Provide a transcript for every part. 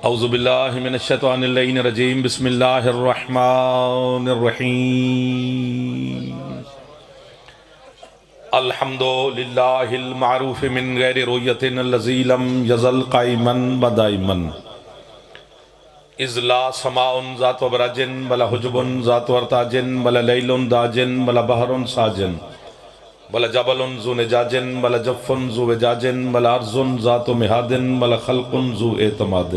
اعوذ باللہ من الشیطان اللعین الرجیم بسم اللہ الرحمن الرحیم الحمد للہ المعروف من غیر رویت الذی لم یزل قائما و دائما اذ لا سماء ذات برج ولا حجب ذات ارتاج ولا لیل داج ولا بحر ساجن ولا جبل ذو نجاج ولا جف ذو وجاج ولا ارض ذات مہاد ولا خلق ذو اعتماد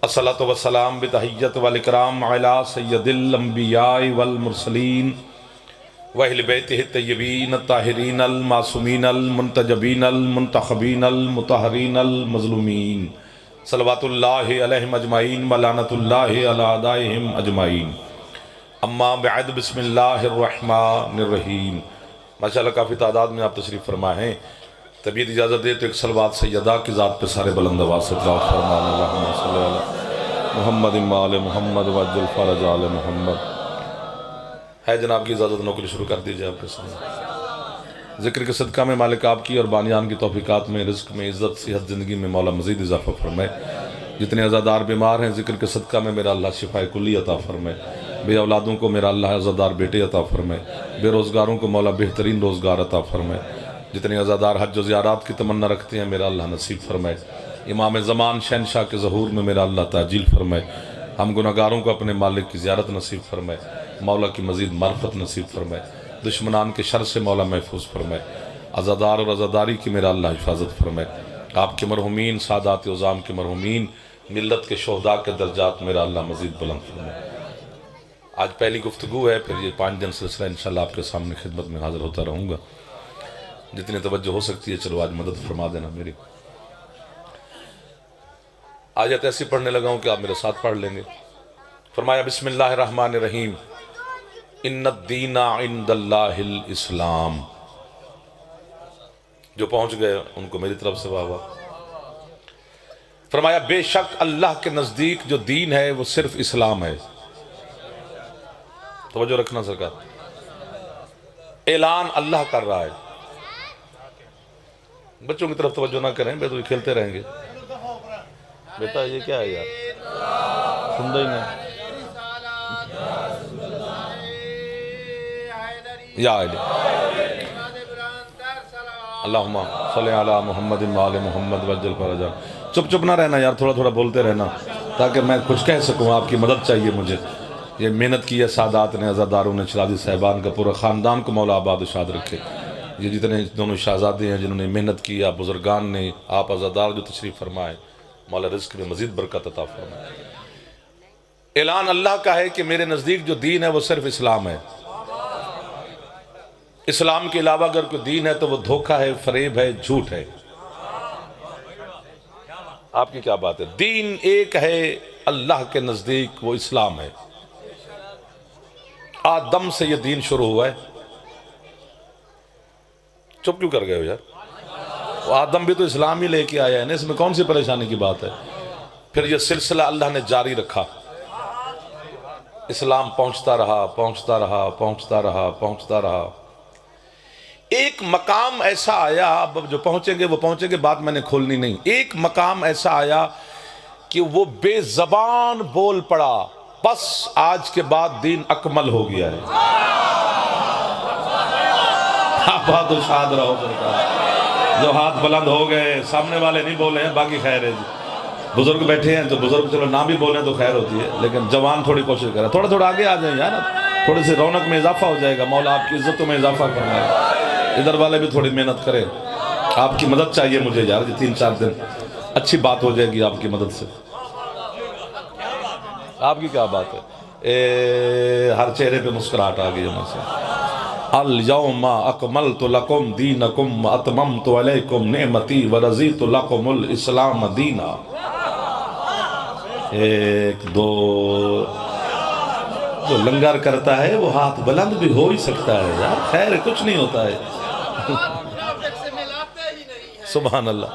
الصلاة والسلام بتحیت والاکرام علی سید الانبیاء والمرسلین وَأَهْلِ بَيْتِهِ الطَّيِّبِينَ الطَّاهِرِينَ الْمَعْصُومِينَ الْمُنْتَجَبِينَ الْمُنْتَخَبِينَ الْمُطَهَّرِينَ الْمَظْلُومِينَ صلوات اللہ علیہم اجمعین ولعنت اللہ علی اعدائہم اجمعین اما بعد بسم اللہ الرحمن الرحیم۔ ماشاءاللہ کافی تعداد میں آپ تشریف فرما ہیں، طبیعت اجازت دے تو ایک صلوات سیدہ کی ذات پہ سارے بلند آواز سے تلاوت فرمائیں۔ اللہم صلی علی محمد آل محمد وعجل فرج آل محمد۔ ہے جناب کی اجازت نوکری شروع کر دیجئے آپ کے سامنے۔ ذکر کے صدقہ میں مالک آپ کی اور بانیان کی توفیقات میں، رزق میں، عزت، صحت، زندگی میں مولا مزید اضافہ فرمائے۔ جتنے عزادار بیمار ہیں ذکر کے صدقہ میں میرا اللہ شفاء کلی عطا فرمائے۔ بے اولادوں کو میرا اللہ عزادار بیٹے عطا فرمائے۔ بے روزگاروں کو مولا بہترین روزگار عطا فرمائے۔ جتنے عزادار حج و زیارات کی تمنا رکھتے ہیں میرا اللہ نصیب فرمائے۔ امام زمان شہنشاہ کے ظہور میں میرا اللہ تعجیل فرمائے۔ ہم گناہگاروں کو اپنے مالک کی زیارت نصیب فرمائے۔ مولا کی مزید معرفت نصیب فرمائے۔ دشمنان کے شر سے مولا محفوظ فرمائے۔ عزادار اور عزاداری کی میرا اللہ حفاظت فرمائے۔ آپ کے مرحومین، سادات عظام کے مرحومین، ملت کے شہداء کے درجات میرا اللہ مزید بلند فرمائے۔ آج پہلی گفتگو ہے، پھر یہ 5 دن سلسلہ انشاءاللہ آپ کے سامنے خدمت میں حاضر ہوتا رہوں گا۔ جتنی توجہ ہو سکتی ہے چلو آج مدد فرما دینا میری۔ آیت ایسی پڑھنے لگا ہوں کہ آپ میرے ساتھ پڑھ لیں گے۔ فرمایا بسم اللہ الرحمن الرحیم ان الدین عند اللہ الاسلام۔ جو پہنچ گئے ان کو میری طرف سے واہ واہ۔ فرمایا بے شک اللہ کے نزدیک جو دین ہے وہ صرف اسلام ہے۔ توجہ رکھنا سرکار، اعلان اللہ کر رہا ہے۔ بچوں کی طرف توجہ نہ کریں، بے تو کھیلتے رہیں گے۔ بیٹا یہ کیا ہے یار، سندہ ہی نہیں۔ یا علی اللہم صلی علی محمد آل محمد وجل فرجا۔ چپ چپ نہ رہنا یار، تھوڑا تھوڑا بولتے رہنا تاکہ میں کچھ کہہ سکوں۔ آپ کی مدد چاہیے مجھے۔ یہ محنت کی ہے سادات نے، عزاداروں نے، شہزادی صاحبان کا پورا خاندان کو مولا آباد و شاد رکھے۔ یہ جتنے دونوں شہزادے ہیں جنہوں نے محنت کی، آپ بزرگان نے، آپ عزادار جو تشریف فرمائے، مولا رزق میں مزید برکت عطا فرمائے۔ اعلان اللہ کا ہے کہ میرے نزدیک جو دین ہے وہ صرف اسلام ہے۔ اسلام کے علاوہ اگر کوئی دین ہے تو وہ دھوکہ ہے، فریب ہے، جھوٹ ہے۔ آپ کی کیا بات ہے؟ دین ایک ہے اللہ کے نزدیک، وہ اسلام ہے۔ آدم سے یہ دین شروع ہوا ہے۔ چپ کیوں کر گئے ہو یار؟ آدم بھی تو اسلام ہی لے کے آیا ہے نا، اس میں کون سی پریشانی کی بات ہے؟ پھر یہ سلسلہ اللہ نے جاری رکھا، اسلام پہنچتا رہا، پہنچتا رہا، پہنچتا رہا، پہنچتا رہا۔ ایک مقام ایسا آیا، اب جو پہنچیں گے وہ پہنچیں گے، بات میں نے کھولنی نہیں۔ ایک مقام ایسا آیا کہ وہ بے زبان بول پڑا، بس آج کے بعد دین اکمل ہو گیا ہے۔ بہت شاد رہو سرکار۔ جو ہاتھ بلند ہو گئے، سامنے والے نہیں بولے ہیں، باقی خیر ہے جی۔ بزرگ بیٹھے ہیں تو بزرگ چلو نہ بھی بولیں تو خیر ہوتی ہے، لیکن جوان تھوڑی کوشش کریں، تھوڑا تھوڑا آگے آ جائیں یار، تھوڑی سی رونق میں اضافہ ہو جائے گا، مولا آپ کی عزتوں میں اضافہ کرنا ہے۔ ادھر والے بھی تھوڑی محنت کریں، آپ کی مدد چاہیے مجھے یار، یہ 3-4 دن اچھی بات ہو جائے گی آپ کی مدد سے۔ آپ کی کیا بات ہے؟ ہر چہرے پہ مسکراہٹ آ گئی ہمیں سے۔ اليوم اکملت لکم دینکم اتممت علیکم نعمتی ورضیت لکم الاسلام دینا۔ 1 2 جو لنگر کرتا ہے وہ ہاتھ بلند بھی ہو ہی سکتا ہے یار، خیر کچھ نہیں ہوتا ہے۔ سبحان اللہ،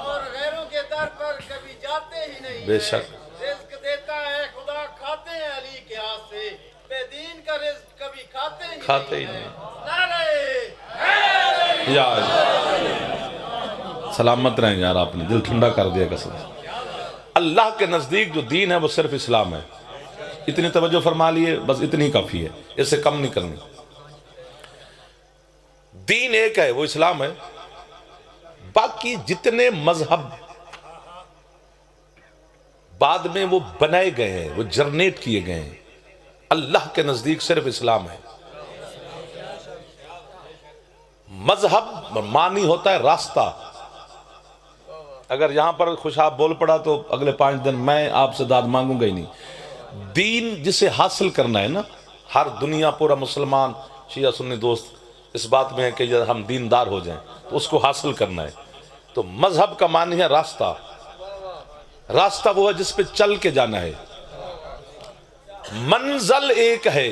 بے شک رزق دیتا ہے خدا، کھاتے ہیں علی کے ہاتھ سے، بے دین کا رزق کبھی کھاتے ہی نہیں۔ یا سلامت رہیں یار، آپ نے دل ٹھنڈا کر دیا قسم۔ اللہ کے نزدیک جو دین ہے وہ صرف اسلام ہے. اتنی توجہ فرما لیے، بس اتنی کافی ہے، اس سے کم نہیں کرنی. دین ایک ہے، وہ اسلام ہے. باقی جتنے مذہب بعد میں وہ بنائے گئے ہیں، وہ جنریٹ کیے گئے ہیں، اللہ کے نزدیک صرف اسلام ہے. مذہب معنی ہوتا ہے راستہ. اگر یہاں پر خوش آپ بول پڑا تو اگلے 5 دن میں آپ سے داد مانگوں گا ہی نہیں. دین جسے حاصل کرنا ہے نا، ہر دنیا پورا مسلمان شیعہ سنی دوست اس بات میں ہے کہ ہم دیندار ہو جائیں، تو اس کو حاصل کرنا ہے. تو مذہب کا معنی ہے راستہ. راستہ وہ ہے جس پہ چل کے جانا ہے. منزل ایک ہے،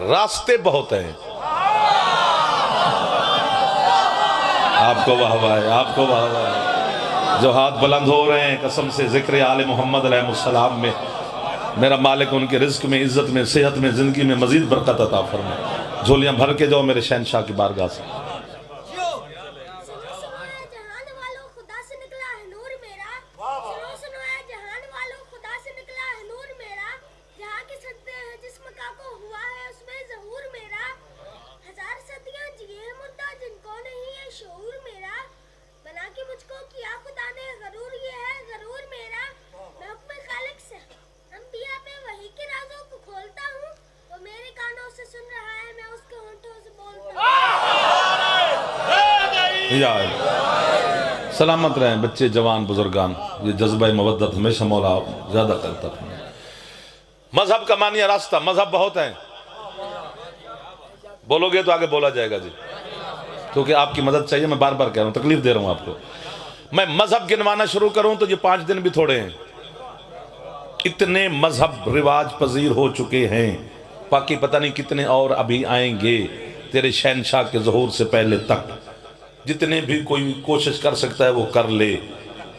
راستے بہت ہیں. آپ کو واہ واہ ہے، آپ کو واہ واہ ہے. جو ہاتھ بلند ہو رہے ہیں قسم سے ذکر آل محمد علیہ السلام میں، میرا مالک ان کے رزق میں، عزت میں، صحت میں، زندگی میں مزید برکت عطا فرمائے. جھولیاں بھر کے جاؤ میرے شہنشاہ کی بارگاہ سے. سلامت رہیں بچے، جوان، بزرگان. یہ جذبہ مودت ہمیشہ مولا زیادہ کرتا ہے. مذہب کا معنی ہے راستہ. مذہب بہت ہیں، بولو گے تو آگے بولا جائے گا جی، کیونکہ آپ کی مدد چاہیے. میں بار بار کہہ رہا ہوں، تکلیف دے رہا ہوں آپ کو. میں مذہب گنوانا شروع کروں تو یہ 5 دن بھی تھوڑے ہیں. اتنے مذہب رواج پذیر ہو چکے ہیں، باقی پتہ نہیں کتنے اور ابھی آئیں گے تیرے شہنشاہ کے ظہور سے پہلے تک. جتنے بھی کوئی کوشش کر سکتا ہے وہ کر لے.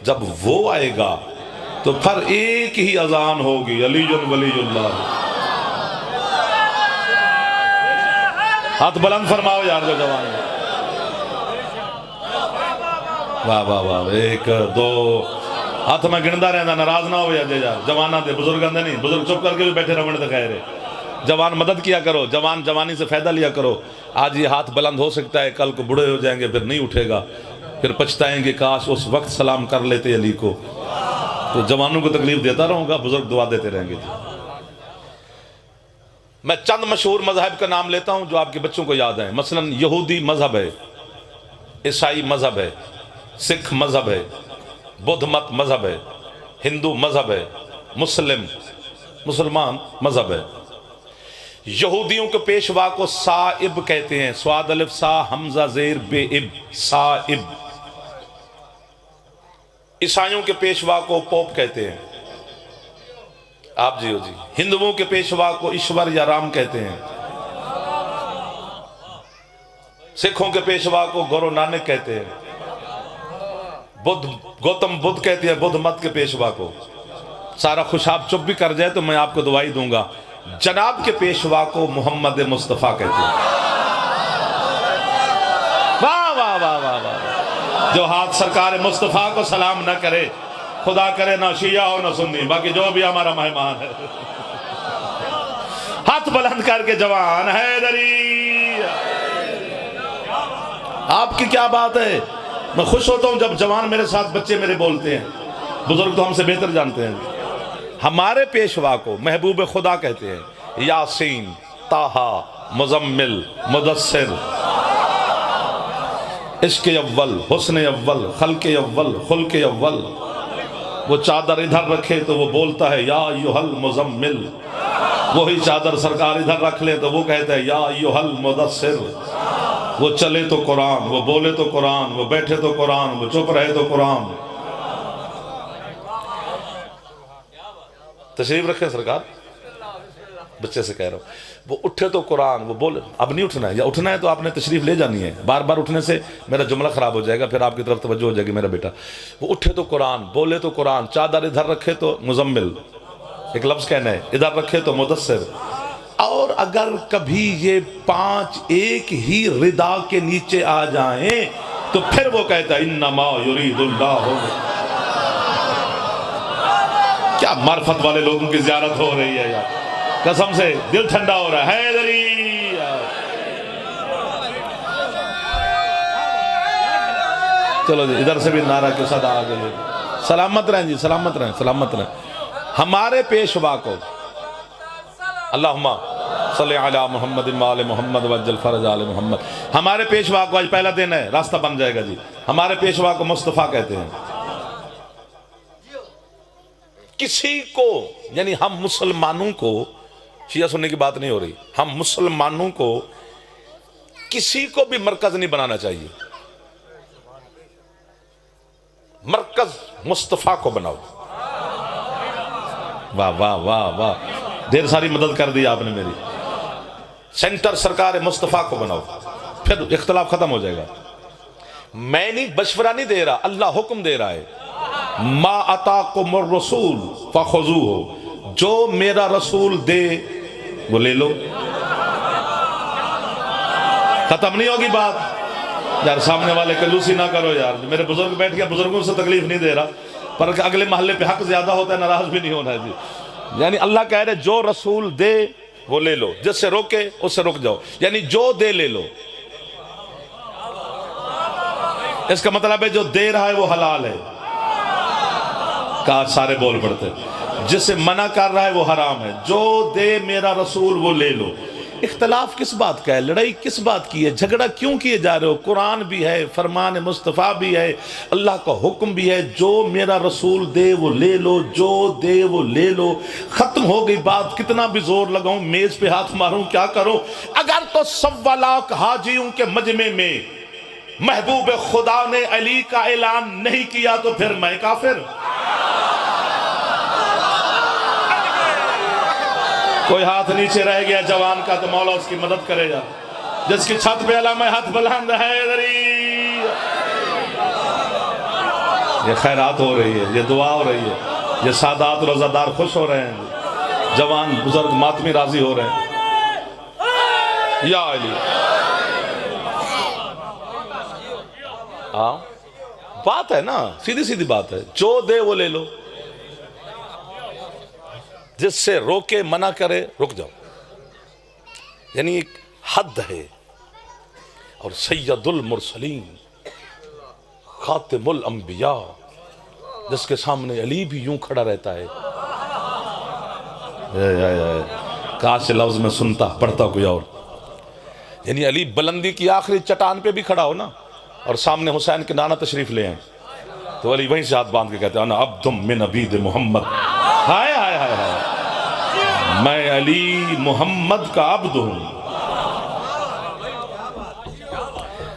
جب وہ آئے گا تو پھر ایک ہی اذان ہوگی، علی ولی اللہ. ہاتھ بلند فرماؤ یار جو جوان ہے. واہ واہ واہ. 1 2 ہاتھ میں گندا رہنا، ناراض نہ ہو یار. جوانہ دے، بزرگاں دے نہیں. بزرگ چپ کر کے بھی بیٹھے رہنے تو خیر ہے. جوان مدد کیا کرو، جوان جوانی سے فائدہ لیا کرو. آج یہ ہاتھ بلند ہو سکتا ہے، کل کو بڑھے ہو جائیں گے پھر نہیں اٹھے گا، پھر پچھتائیں گے کاش اس وقت سلام کر لیتے علی کو. تو جوانوں کو تکلیف دیتا رہوں گا، بزرگ دعا دیتے رہیں گے. میں چند مشہور مذہب کا نام لیتا ہوں جو آپ کے بچوں کو یاد ہیں. مثلا یہودی مذہب ہے، عیسائی مذہب ہے، سکھ مذہب ہے، بدھ مت مذہب ہے، ہندو مذہب ہے، مسلمان مذہب ہے. یہودیوں کے پیشوا کو صائب کہتے ہیں. سواد الف سا حمزہ زیر بے اب، صائب. عیسائیوں کے پیشوا کو پوپ کہتے ہیں. آپ جی ہو جی. ہندوؤں کے پیشوا کو ایشور یا رام کہتے ہیں. سکھوں کے پیشوا کو گورو نانک کہتے ہیں. گوتم بدھ کہتے ہیں بدھ مت کے پیشوا کو. سارا خوش آپ چپ بھی کر جائے تو میں آپ کو دعائی دوں گا. جناب کے پیشوا کو محمد مصطفیٰ کہتے ہیں. واہ واہ واہ واہ واہ. جو ہاتھ سرکار مصطفیٰ کو سلام نہ کرے، خدا کرے نہ شیعہ ہو نہ سنی، باقی جو بھی ہمارا مہمان ہے. ہاتھ بلند کر کے جوان حیدری. آپ کی کیا بات ہے. میں خوش ہوتا ہوں جب جوان میرے ساتھ، بچے میرے بولتے ہیں. بزرگ تو ہم سے بہتر جانتے ہیں. ہمارے پیشوا کو محبوب خدا کہتے ہیں. یاسین، طٰہٰ، مزمل، مدثر. عشق اول، حسن اول، خلق اول، خلق اول. وہ چادر ادھر رکھے تو وہ بولتا ہے یا ایھا المزمل. وہی چادر سرکار ادھر رکھ لے تو وہ کہتا ہے یا ایھا المدثر. وہ چلے تو قرآن، وہ بولے تو قرآن، وہ بیٹھے تو قرآن، وہ چپ رہے تو قرآن. تشریف رکھیں سرکار. بچے سے کہہ رہا ہوں وہ اٹھے تو قرآن، وہ بولے. اب نہیں اٹھنا ہے، یا اٹھنا ہے تو آپ نے تشریف لے جانی ہے. بار بار اٹھنے سے میرا جملہ خراب ہو جائے گا، پھر آپ کی طرف توجہ ہو جائے گی میرا بیٹا. وہ اٹھے تو قرآن، بولے تو قرآن، چادر ادھر رکھے تو مزمل، ایک لفظ کہنا ہے، ادھر رکھے تو مدثر. اور اگر کبھی یہ 5 ایک ہی ردا کے نیچے آ جائیں تو پھر وہ کہتا ہے انما یرید اللہ. کیا معرفت والے لوگوں کی زیارت ہو رہی ہے یار، قسم سے دل ٹھنڈا ہو رہا ہے. حیدری چلو جی ادھر سے بھی نعرہ کے ساتھ آگے لے. سلامت رہیں جی، سلامت رہیں، سلامت رہیں. ہمارے پیشوا کو اللہم صلی علی محمد وآل محمد وعجل فرج آل محمد. ہمارے پیشوا کو آج پہلا دن ہے، راستہ بن جائے گا جی. ہمارے پیشوا کو مصطفیٰ کہتے ہیں. کسی کو یعنی ہم مسلمانوں کو، شیعہ سننے کی بات نہیں ہو رہی، ہم مسلمانوں کو کسی کو بھی مرکز نہیں بنانا چاہیے. مرکز مصطفیٰ کو بناؤ. واہ واہ واہ واہ، ڈھیر ساری مدد کر دی آپ نے میری. سینٹر سرکار مصطفیٰ کو بناؤ، پھر اختلاف ختم ہو جائے گا. میں نہیں مشورہ نہیں دے رہا، اللہ حکم دے رہا ہے. ما اتاکم الرسول فخذوہ، جو میرا رسول دے وہ لے لو. ختم نہیں ہوگی بات. یار سامنے والے کنجوسی نہ کرو یار، میرے بزرگ بیٹھ گیا، بزرگوں سے تکلیف نہیں دے رہا، پر اگلے محلے پہ حق زیادہ ہوتا ہے ناراض بھی نہیں ہونا ہے جی. یعنی اللہ کہہ رہے جو رسول دے وہ لے لو، جس سے روکے اس سے رک جاؤ. یعنی جو دے لے لو. اس کا مطلب ہے جو دے رہا ہے وہ حلال ہے، کاش سارے بول پڑتے. جس سے منع کر رہا ہے وہ حرام ہے. جو دے میرا رسول وہ لے لو. اختلاف کس بات کا ہے؟ لڑائی کس بات کی ہے؟ جھگڑا کیوں کیے جا رہے ہو؟ قرآن بھی ہے، فرمان مصطفیٰ بھی ہے، اللہ کا حکم بھی ہے. جو میرا رسول دے وہ لے لو، جو دے وہ لے لو. ختم ہو گئی بات. کتنا بھی زور لگاؤں، میز پہ ہاتھ ماروں، کیا کروں؟ اگر تو 1.25 لاکھ حاجیوں کے مجمع میں محبوب خدا نے علی کا اعلان نہیں کیا تو پھر میں کافر؟ کوئی ہاتھ نیچے رہ گیا جوان کا تو مولا اس کی مدد کرے گا. جس کی چھت پہ علامہ ہاتھ بلند ہے. یہ خیرات ہو رہی ہے، یہ دعا ہو رہی ہے، یہ سادات روزہ دار خوش ہو رہے ہیں، جوان بزرگ ماتمی راضی ہو رہے ہیں. یا علی ہاں بات ہے نا، سیدھی سیدھی بات ہے. جو دے وہ لے لو، جس سے روکے منع کرے رک جاؤ. یعنی ایک حد ہے. اور سید المرسلین خاتم الانبیاء جس کے سامنے علی بھی یوں کھڑا رہتا ہے. کاش لفظ میں سنتا پڑھتا کوئی اور. یعنی علی بلندی کی آخری چٹان پہ بھی کھڑا ہو نا، اور سامنے حسین کے نانا تشریف لے آئیں تو علی وہیں سے ہاتھ باندھ کے کہتے ہیں انا عبد من عبید محمد. ہائے ہائے ہائے ہائے، میں علی محمد کا عبد ہوں.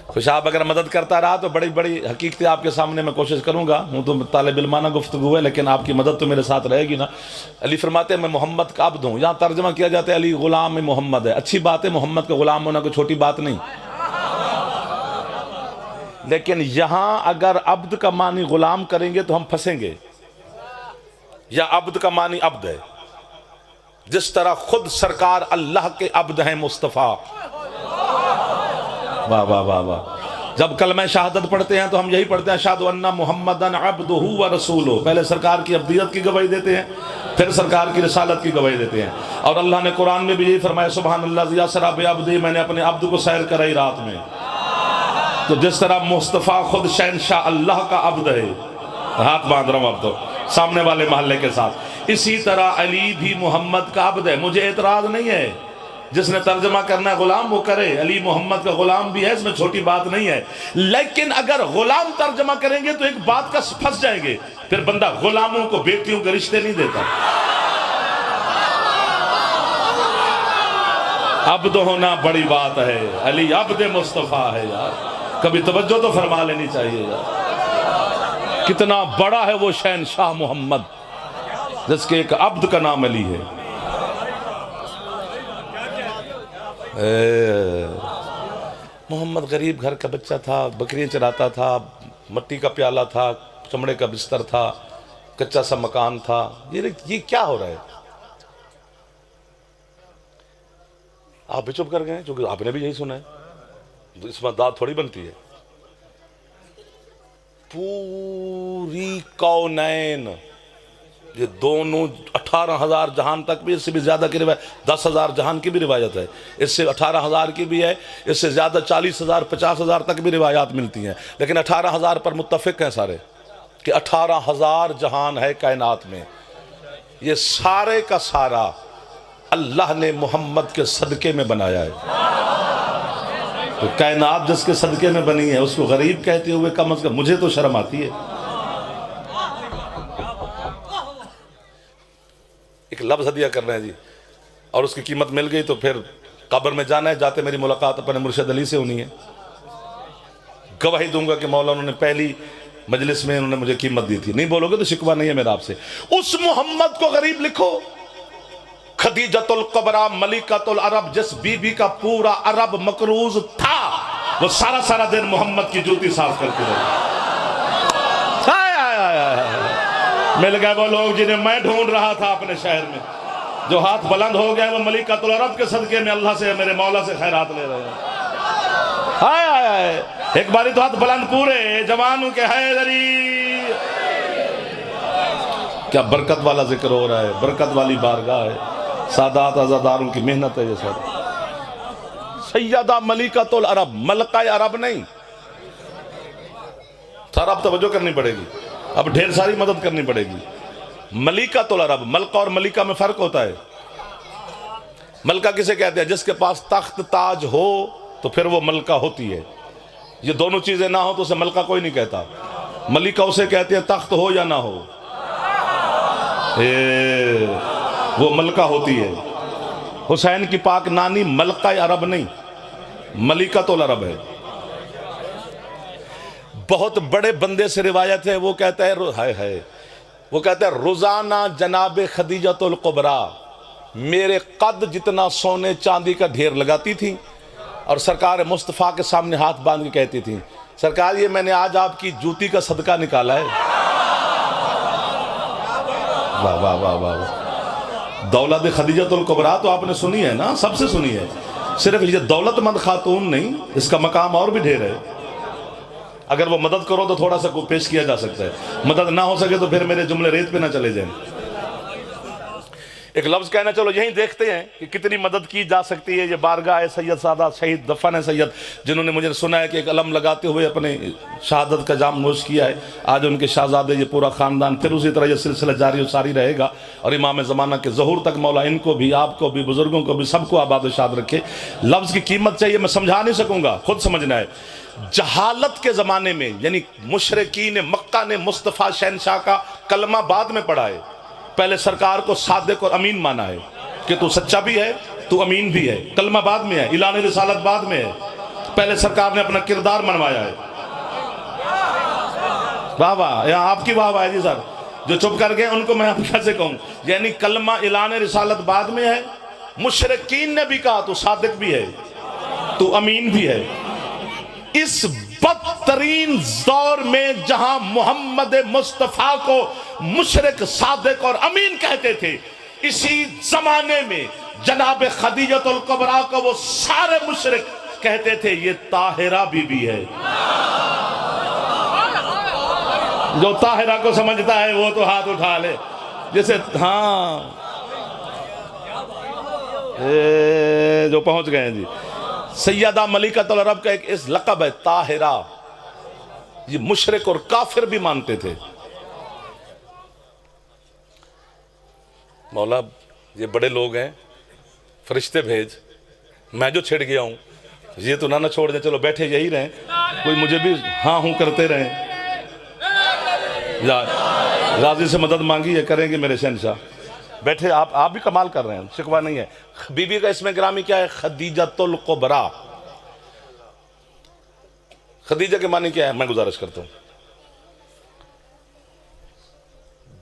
خوشاب اگر مدد کرتا رہا تو بڑی بڑی حقیقتیں آپ کے سامنے میں کوشش کروں گا. ہوں تو طالب علمانہ گفتگو ہے لیکن آپ کی مدد تو میرے ساتھ رہے گی نا. علی فرماتے ہیں میں محمد کا عبد ہوں. یہاں ترجمہ کیا جاتا ہے علی غلام محمد ہے. اچھی بات ہے، محمد کا غلام ہونا کوئی چھوٹی بات نہیں. لیکن یہاں اگر عبد کا معنی غلام کریں گے تو ہم پھنسیں گے. یا عبد کا معنی عبد ہے، جس طرح خود سرکار اللہ کے عبد ہیں مصطفیٰ. واہ واہ واہ واہ. جب کلمہ شہادت پڑھتے ہیں تو ہم یہی پڑھتے ہیں اشہد ان محمدً عبدہ و رسولہ. پہلے سرکار کی عبدیت کی گواہی دیتے ہیں، پھر سرکار کی رسالت کی گواہی دیتے ہیں. اور اللہ نے قرآن میں بھی یہی فرمایا سبحان اللہ اسریٰ بعبدہ، میں نے اپنے عبد کو سیر کرائی رات میں. تو جس طرح مصطفیٰ خود شہنشاہ اللہ کا عبد ہے، ہاتھ باندھ رہا ہوں اب تو سامنے والے محلے کے ساتھ، اسی طرح علی بھی محمد کا عبد ہے. مجھے اعتراض نہیں ہے، جس نے ترجمہ کرنا ہے غلام وہ کرے. علی محمد کا غلام بھی ہے، اس میں چھوٹی بات نہیں ہے. لیکن اگر غلام ترجمہ کریں گے تو ایک بات کا پھنس جائیں گے، پھر بندہ غلاموں کو بیٹیوں کے رشتے نہیں دیتا. عبد ہونا بڑی بات ہے. علی عبد مصطفیٰ ہے یار، کبھی توجہ تو فرما لینی چاہیے یار. کتنا بڑا ہے وہ شہنشاہ محمد جس کے ایک عبد کا نام علی ہے. محمد غریب گھر کا بچہ تھا، بکریاں چراتا تھا، مٹی کا پیالہ تھا، چمڑے کا بستر تھا، کچا سا مکان تھا. یہ کیا ہو رہا ہے؟ آپ بھی چپ کر گئے چونکہ آپ نے بھی یہی سنا ہے. اس میں داد تھوڑی بنتی ہے. پوری کونین یہ دونوں 18,000 جہان تک بھی، اس سے بھی زیادہ کی روایت، 10,000 جہان کی بھی روایت ہے، اس سے 18,000 کی بھی ہے، اس سے زیادہ 40,000 50,000 تک بھی روایات ملتی ہیں، لیکن 18,000 پر متفق ہیں سارے کہ 18,000 جہان ہے کائنات میں، یہ سارے کا سارا اللہ نے محمد کے صدقے میں بنایا ہے۔ تو کائنات جس کے صدقے میں بنی ہے اس کو غریب کہتے ہوئے کم از کم مجھے تو شرم آتی ہے۔ ایک لفظ ہدیہ کر رہے ہیں جی، اور اس کی قیمت مل گئی تو پھر قبر میں جانا ہے، جاتے میری ملاقات اپنے مرشد علی سے ہونی ہے۔ گواہی دوں گا کہ مولا انہوں نے پہلی مجلس میں انہوں نے مجھے قیمت دی تھی، نہیں بولو گے تو شکوہ نہیں ہے میرا آپ سے۔ اس محمد کو غریب لکھو، خدیجۃ الکبریٰ ملکۃ العرب، جس بی بی کا پورا عرب مقروض تھا، وہ سارا سارا دن محمد کی جوتی صاف کرتے رہے۔ مل گئے وہ لوگ جنہیں میں ڈھونڈ رہا تھا اپنے شہر میں، جو ہاتھ بلند ہو گئے وہ ملکۃ العرب کے صدقے میں اللہ سے، میرے مولا سے خیرات لے رہے ہیں۔ ہائے ہائے ہائے، ایک باری تو ہاتھ بلند پورے جوانوں کے حیدری۔ کیا برکت والا ذکر ہو رہا ہے، برکت والی بارگاہ ہے، سادات عزاداروں کی محنت ہے یہ سب۔ سیدہ ملکۃ العرب، ملکہ عرب نہیں، سارا اب توجہ کرنی پڑے گی، اب ڈھیر ساری مدد کرنی پڑے گی۔ ملکۃ العرب، ملکہ اور ملکہ میں فرق ہوتا ہے۔ ملکہ کسے کہتے ہیں؟ جس کے پاس تخت تاج ہو تو پھر وہ ملکہ ہوتی ہے، یہ دونوں چیزیں نہ ہو تو اسے ملکہ کوئی نہیں کہتا۔ ملکہ اسے کہتے ہیں تخت ہو یا نہ ہو، وہ ملکہ ہوتی ہے۔ حسین کی پاک نانی ملکہ عرب نہیں، ملکۃ العرب ہے۔ بہت بڑے بندے سے روایت ہے، وہ کہتا ہے وہ کہتا ہے روزانہ جناب خدیجۃ الکبریٰ میرے قد جتنا سونے چاندی کا ڈھیر لگاتی تھی، اور سرکار مصطفیٰ کے سامنے ہاتھ باندھ کے کہتی تھی، سرکار یہ میں نے آج آپ کی جوتی کا صدقہ نکالا ہے۔ واہ واہ واہ واہ۔ دولت خدیجۃ الکبریٰ تو آپ نے سنی ہے نا، سب سے سنی ہے، صرف یہ دولت مند خاتون نہیں، اس کا مقام اور بھی ڈھیر ہے۔ اگر وہ مدد کرو تو تھوڑا سا پیش کیا جا سکتا ہے، مدد نہ ہو سکے تو پھر میرے جملے ریت پہ نہ چلے جائیں۔ ایک لفظ کہنا، چلو یہیں دیکھتے ہیں کہ کتنی مدد کی جا سکتی ہے۔ یہ بارگاہ سید سادات شہید دفن ہے سید، جنہوں نے مجھے سنا ہے کہ ایک علم لگاتے ہوئے اپنے شہادت کا جام نوش کیا ہے۔ آج ان کے شہزادے، یہ پورا خاندان، پھر اسی طرح یہ سلسلہ جاری و ساری رہے گا، اور امام زمانہ کے ظہور تک مولا ان کو بھی، آپ کو بھی، بزرگوں کو بھی، سب کو آباد و شاد رکھے۔ لفظ کی قیمت چاہیے، میں سمجھا نہیں سکوں گا، خود سمجھنا ہے۔ جہالت کے زمانے میں، یعنی مشرکین مکہ نے مصطفیٰ شہنشاہ کا کلمہ بعد میں پڑھا ہے، پہلے سرکار کو صادق اور امین مانا ہے کہ تو سچا بھی ہے، تو امین بھی ہے۔ کلمہ بعد میں ہے، اعلان رسالت بعد میں ہے، پہلے سرکار نے اپنا کردار منوایا ہے۔ واہ واہ، یہاں آپ کی واہ واہ ہے جی سر، جو چپ کر گئے ان کو میں کیسے کہوں؟ یعنی کلمہ اعلان رسالت بعد میں ہے، مشرکین نے بھی کہا تو صادق بھی ہے، تو امین بھی ہے۔ اس بدترین دور میں جہاں محمد مصطفیٰ کو مشرک، صادق اور امین کہتے تھے، اسی زمانے میں جناب خدیجۃ الکبریٰ کو وہ سارے مشرک کہتے تھے یہ طاہرہ بی بی ہے۔ جو طاہرہ کو سمجھتا ہے وہ تو ہاتھ اٹھا لے، جیسے ہاں جو پہنچ گئے ہیں جی۔ سیدہ ملکۃ العرب کا ایک اس لقب ہے طاہرہ، یہ مشرک اور کافر بھی مانتے تھے۔ مولا یہ بڑے لوگ ہیں، فرشتے بھیج، میں جو چھڑ گیا ہوں یہ تو نہ چھوڑ دیں، چلو بیٹھے یہی رہیں، کوئی مجھے بھی ہاں ہوں کرتے رہیں۔ غازی سے مدد مانگی ہے، کریں گے میرے شہنشاہ، بیٹھے آپ بھی کمال کر رہے ہیں، شکوہ نہیں ہے۔ بی بی کا اسم گرامی کیا ہے؟ خدیجۃ الکبریٰ۔ خدیجہ کے معنی کیا ہے؟ میں گزارش کرتا ہوں،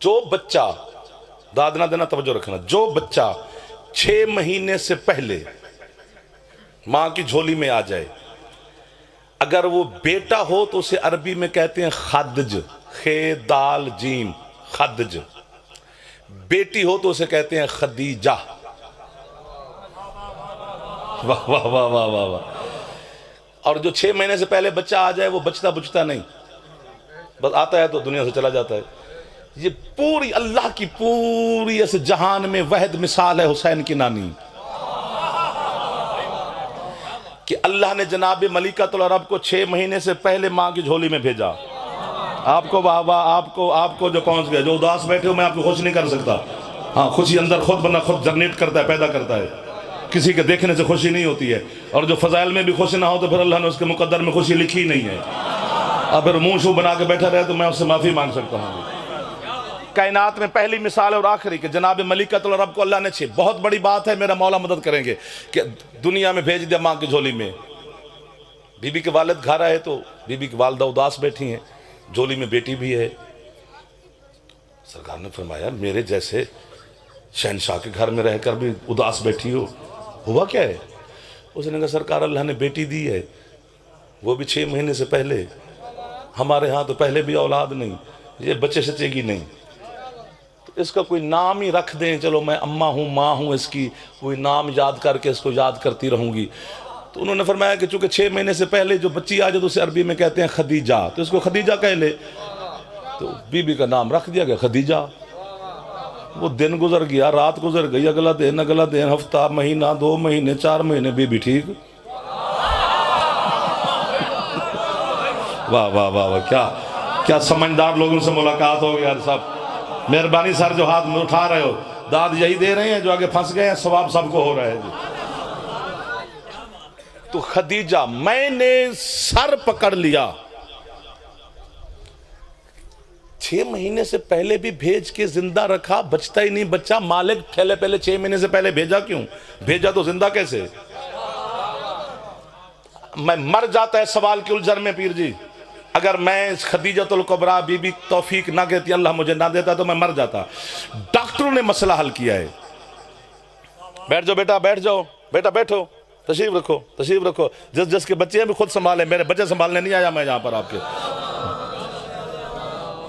جو بچہ، داد نہ دینا، توجہ رکھنا، جو بچہ 6 مہینے سے پہلے ماں کی جھولی میں آ جائے، اگر وہ بیٹا ہو تو اسے عربی میں کہتے ہیں خدج، خے دال جیم، خدج۔ بیٹی ہو تو اسے کہتے ہیں خدیجہ۔ واہ واہ واہ واہ واہ واہ۔ اور جو 6 مہینے سے پہلے بچہ آ جائے وہ بچتا نہیں، بس آتا ہے تو دنیا سے چلا جاتا ہے۔ یہ پوری اللہ کی پوری اس جہان میں واحد مثال ہے حسین کی نانی، کہ اللہ نے جناب ملکۃ العرب کو 6 مہینے سے پہلے ماں کی جھولی میں بھیجا۔ آپ کو واہ واہ، آپ کو جو پہنچ گیا، جو اداس بیٹھے ہو میں آپ کو خوش نہیں کر سکتا۔ ہاں، خوشی اندر خود بنا خود جنریٹ کرتا ہے، پیدا کرتا ہے، کسی کے دیکھنے سے خوشی نہیں ہوتی ہے، اور جو فضائل میں بھی خوشی نہ ہو تو پھر اللہ نے اس کے مقدر میں خوشی لکھی نہیں ہے۔ اب پھر منہ شو بنا کے بیٹھا رہے تو میں اس سے معافی مانگ سکتا ہوں۔ کائنات میں پہلی مثال اور آخری کہ جناب ملکۃ العرب کو اللہ نے بہت بڑی بات ہے، میرا مولا مدد کریں گے، کہ دنیا میں بھیج دیا ماں کی جھولی میں۔ بی بی کے والد گھر آئے تو بی بی کی والدہ اداس بیٹھی ہیں، جھولی میں بیٹی بھی ہے۔ سرکار نے فرمایا میرے جیسے شہنشاہ کے گھر میں رہ کر بھی اداس بیٹھی ہو، ہوا کیا ہے؟ اس نے کہا سرکار اللہ نے بیٹی دی ہے، وہ بھی 6 مہینے سے پہلے، ہمارے ہاں تو پہلے بھی اولاد نہیں، یہ بچے سچے گی نہیں، تو اس کا کوئی نام ہی رکھ دیں، چلو میں اماں ہوں ماں ہوں، اس کی کوئی نام یاد کر کے اس کو یاد کرتی رہوں گی۔ تو انہوں نے فرمایا کہ چونکہ 6 مہینے سے پہلے جو بچی آ جائے تو اسے عربی میں کہتے ہیں خدیجہ، تو اس کو خدیجہ کہہ لے۔ تو بی بی کا نام رکھ دیا گیا خدیجہ۔ وہ دن گزر گیا، رات گزر گئی، اگلا دن، ہفتہ، مہینہ، 2 مہینے، 4 مہینے، بی بی ٹھیک۔ واہ واہ واہ واہ، کیا سمجھدار لوگوں سے ملاقات ہو گیا صاحب۔ مہربانی سر جو ہاتھ میں اٹھا رہے ہو، داد یہی دے رہے ہیں جو آگے پھنس گئے ہیں، ثواب سب کو ہو رہا ہے۔ تو خدیجہ، میں نے سر پکڑ لیا، 6 مہینے سے پہلے بھی بھیج کے زندہ رکھا، بچتا ہی نہیں بچہ، مالک پہلے 6 مہینے سے پہلے بھیجا کیوں؟ بھیجا تو زندہ کیسے؟ میں مر جاتا ہے سوال کی الجھن میں پیر جی، اگر میں خدیجۃ الکبریٰ بی بی توفیق نہ کہتی، اللہ مجھے نہ دیتا تو میں مر جاتا۔ ڈاکٹروں نے مسئلہ حل کیا ہے۔ بیٹھ جاؤ بیٹا، بیٹھ جاؤ بیٹا، بیٹھو، تشریف رکھو، جس کے بچے ہیں بھی خود سنبھالیں، میرے بچے سنبھالنے نہیں آیا میں یہاں پر آپ کے۔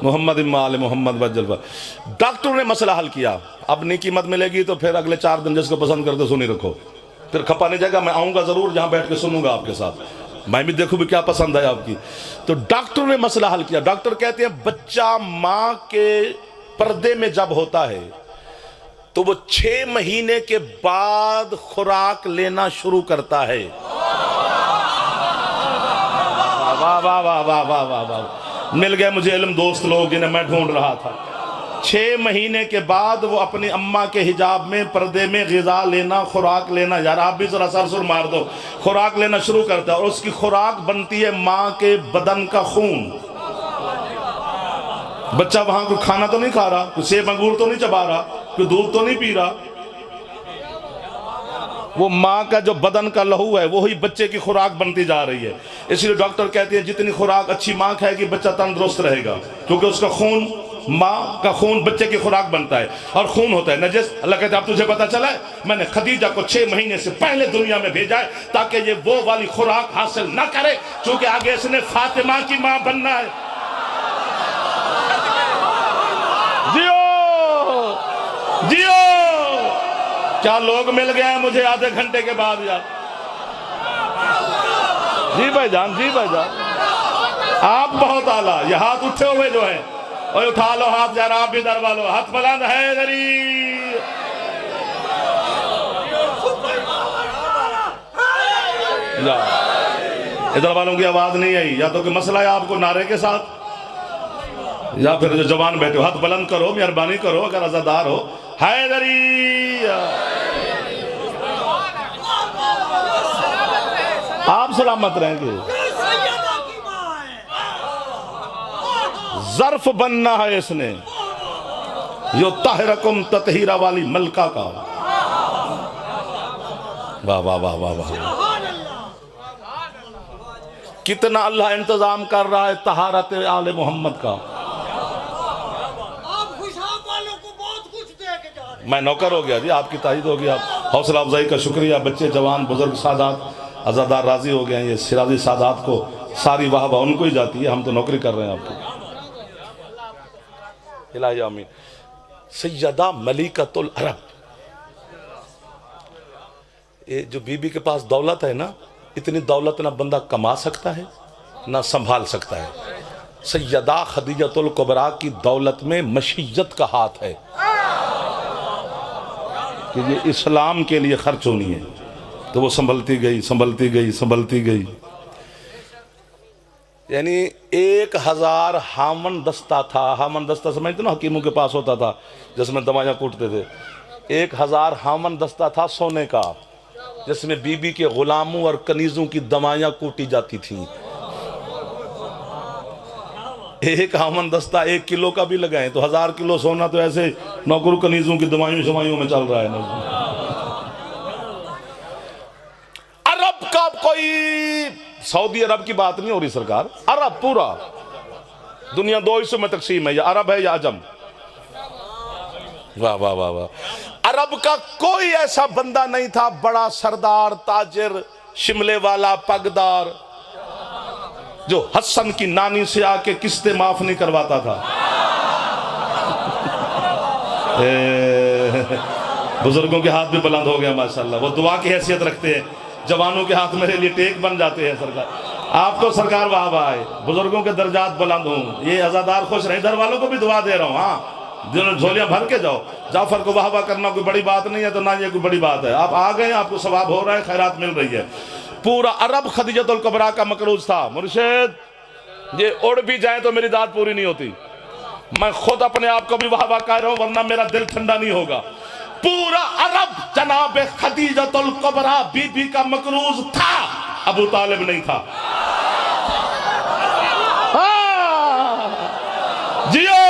محمد آل محمد وجل۔ ڈاکٹروں نے مسئلہ حل کیا، اب نہیں قیمت ملے گی تو پھر اگلے 4 دن جس کو پسند کرتے سنی رکھو، پھر کھپا نہیں جائے گا، میں آؤں گا ضرور جہاں بیٹھ کے سنوں گا آپ کے ساتھ، میں بھی دیکھوں بھی کیا پسند ہے آپ کی۔ تو ڈاکٹروں نے مسئلہ حل کیا۔ ڈاکٹر کہتے ہیں بچہ ماں کے پردے میں جب ہوتا ہے تو وہ 6 مہینے کے بعد خوراک لینا شروع کرتا ہے۔ واہ واہ واہ واہ واہ واہ واہ، مل گئے مجھے علم دوست لوگ جنہیں میں ڈھونڈ رہا تھا۔ 6 مہینے کے بعد وہ اپنی اماں کے حجاب میں پردے میں غذا لینا، خوراک لینا، یار آپ بھی ذرا سر مار دو، خوراک لینا شروع کرتا ہے، اور اس کی خوراک بنتی ہے ماں کے بدن کا خون۔ بچہ وہاں کوئی کھانا تو نہیں کھا رہا، کوئی سیب انگور تو نہیں چبا رہا، کوئی دودھ تو نہیں پی رہا، وہ ماں کا جو بدن کا لہو ہے وہی بچے کی خوراک بنتی جا رہی ہے۔ اس لیے ڈاکٹر کہتے ہیں جتنی خوراک اچھی ماں کھائے گی بچہ تندرست رہے گا، کیونکہ اس کا خون، ماں کا خون بچے کی خوراک بنتا ہے، اور خون ہوتا ہے نجس۔ اللہ کہتے ہیں اب تجھے پتا چلا ہے میں نے خدیجہ کو 6 مہینے سے پہلے دنیا میں بھیجا ہے تاکہ یہ وہ والی خوراک حاصل نہ کرے چونکہ آگے اس نے فاطمہ کی ماں بننا ہے۔ جیو کیا لوگ مل گئے ہیں مجھے آدھے گھنٹے کے بعد یار؟ جی بھائی جان، جی بھائی جان، آپ بہت اعلیٰ۔ یہ ہاتھ اٹھے ہوئے جو ہیں، اور اٹھا لو ہاتھ یار، آپ بھی دربا لو، ہاتھ بلند ہے ادھری۔ ادھر والوں کی آواز نہیں آئی، یا تو کہ مسئلہ ہے آپ کو نعرے کے ساتھ، یا پھر جو جوان بیٹھے ہو ہاتھ بلند کرو، مہربانی کرو اگر عزادار ہو۔ حیدری، آپ سلامت رہیں گے۔ ظرف بننا ہے اس نے، یو طاہرکم تطہیرہ والی ملکہ کا۔ واہ واہ واہ واہ واہ، کتنا اللہ انتظام کر رہا ہے طہارت آل محمد کا۔ میں نوکر ہو گیا جی، آپ کی تائید ہو گیا، حوصلہ افزائی کا شکریہ۔ بچے، جوان، بزرگ، سادات، عزادار راضی ہو گئے ہیں۔ یہ شرازی سادات کو ساری واہ واہ ان کو ہی جاتی ہے، ہم تو نوکری کر رہے ہیں آپ کی۔ الہی آمین۔ سیدہ ملکۃ العرب، یہ جو بی بی کے پاس دولت ہے نا، اتنی دولت نہ بندہ کما سکتا ہے نہ سنبھال سکتا ہے۔ سیدہ خدیجۃ الکبریٰ کی دولت میں مشیت کا ہاتھ ہے کہ یہ اسلام کے لیے خرچ ہونی ہے، تو وہ سنبھلتی گئی سنبھلتی گئی سنبھلتی گئی. یعنی 1000 ہامن دستہ تھا. ہامن دستہ سمجھتے نا، حکیموں کے پاس ہوتا تھا جس میں دوائیاں کوٹتے تھے. 1000 ہامن دستہ تھا سونے کا، جس میں بی بی کے غلاموں اور کنیزوں کی دوائیاں کوٹی جاتی تھیں. ایک ہامن دستہ 1 کلو کا بھی لگائیں تو 1000 کلو سونا تو ایسے نوکر کنیزوں کی دوائیوں شمائیوں میں چل رہا ہے. عرب کا کوئی سعودی عرب کی بات نہیں ہو رہی سرکار، عرب پورا دنیا 2 حصوں میں تقسیم ہے، یا عرب ہے یا عجم. واہ واہ واہ واہ. عرب کا کوئی ایسا بندہ نہیں تھا بڑا سردار تاجر شملے والا پگدار جو حسن کی نانی سے آ کے قسطیں معاف نہیں کرواتا تھا. بزرگوں کے ہاتھ بھی بلند ہو گیا ماشاءاللہ، وہ دعا کی حیثیت رکھتے ہیں. جوانوں کے ہاتھ میرے لیے ٹیک بن جاتے ہیں سرکار. آپ کو سرکار واہ واہ ہے، بزرگوں کے درجات بلند ہوں. یہ عزادار خوش رہیں، ادھر والوں کو بھی دعا دے رہا ہوں. ہاں جھولیاں بھر کے جاؤ. جعفر کو واہ واہ کرنا کوئی بڑی بات نہیں ہے، تو نہ یہ کوئی بڑی بات ہے. آپ آ گئے، آپ کو ثواب ہو رہا ہے، خیرات مل رہی ہے. پورا عرب خدیجۃ الکبریٰ کا مقروض تھا. مرشد یہ اڑ بھی جائیں تو میری داد پوری نہیں ہوتی. میں خود اپنے آپ کو بھی واہ واہ کہہ رہا ہوں، ورنہ میرا دل ٹھنڈا نہیں ہوگا. پورا عرب جناب خدیجۃ الکبریٰ بی بی کا مقروض تھا، ابو طالب نہیں تھا. جیو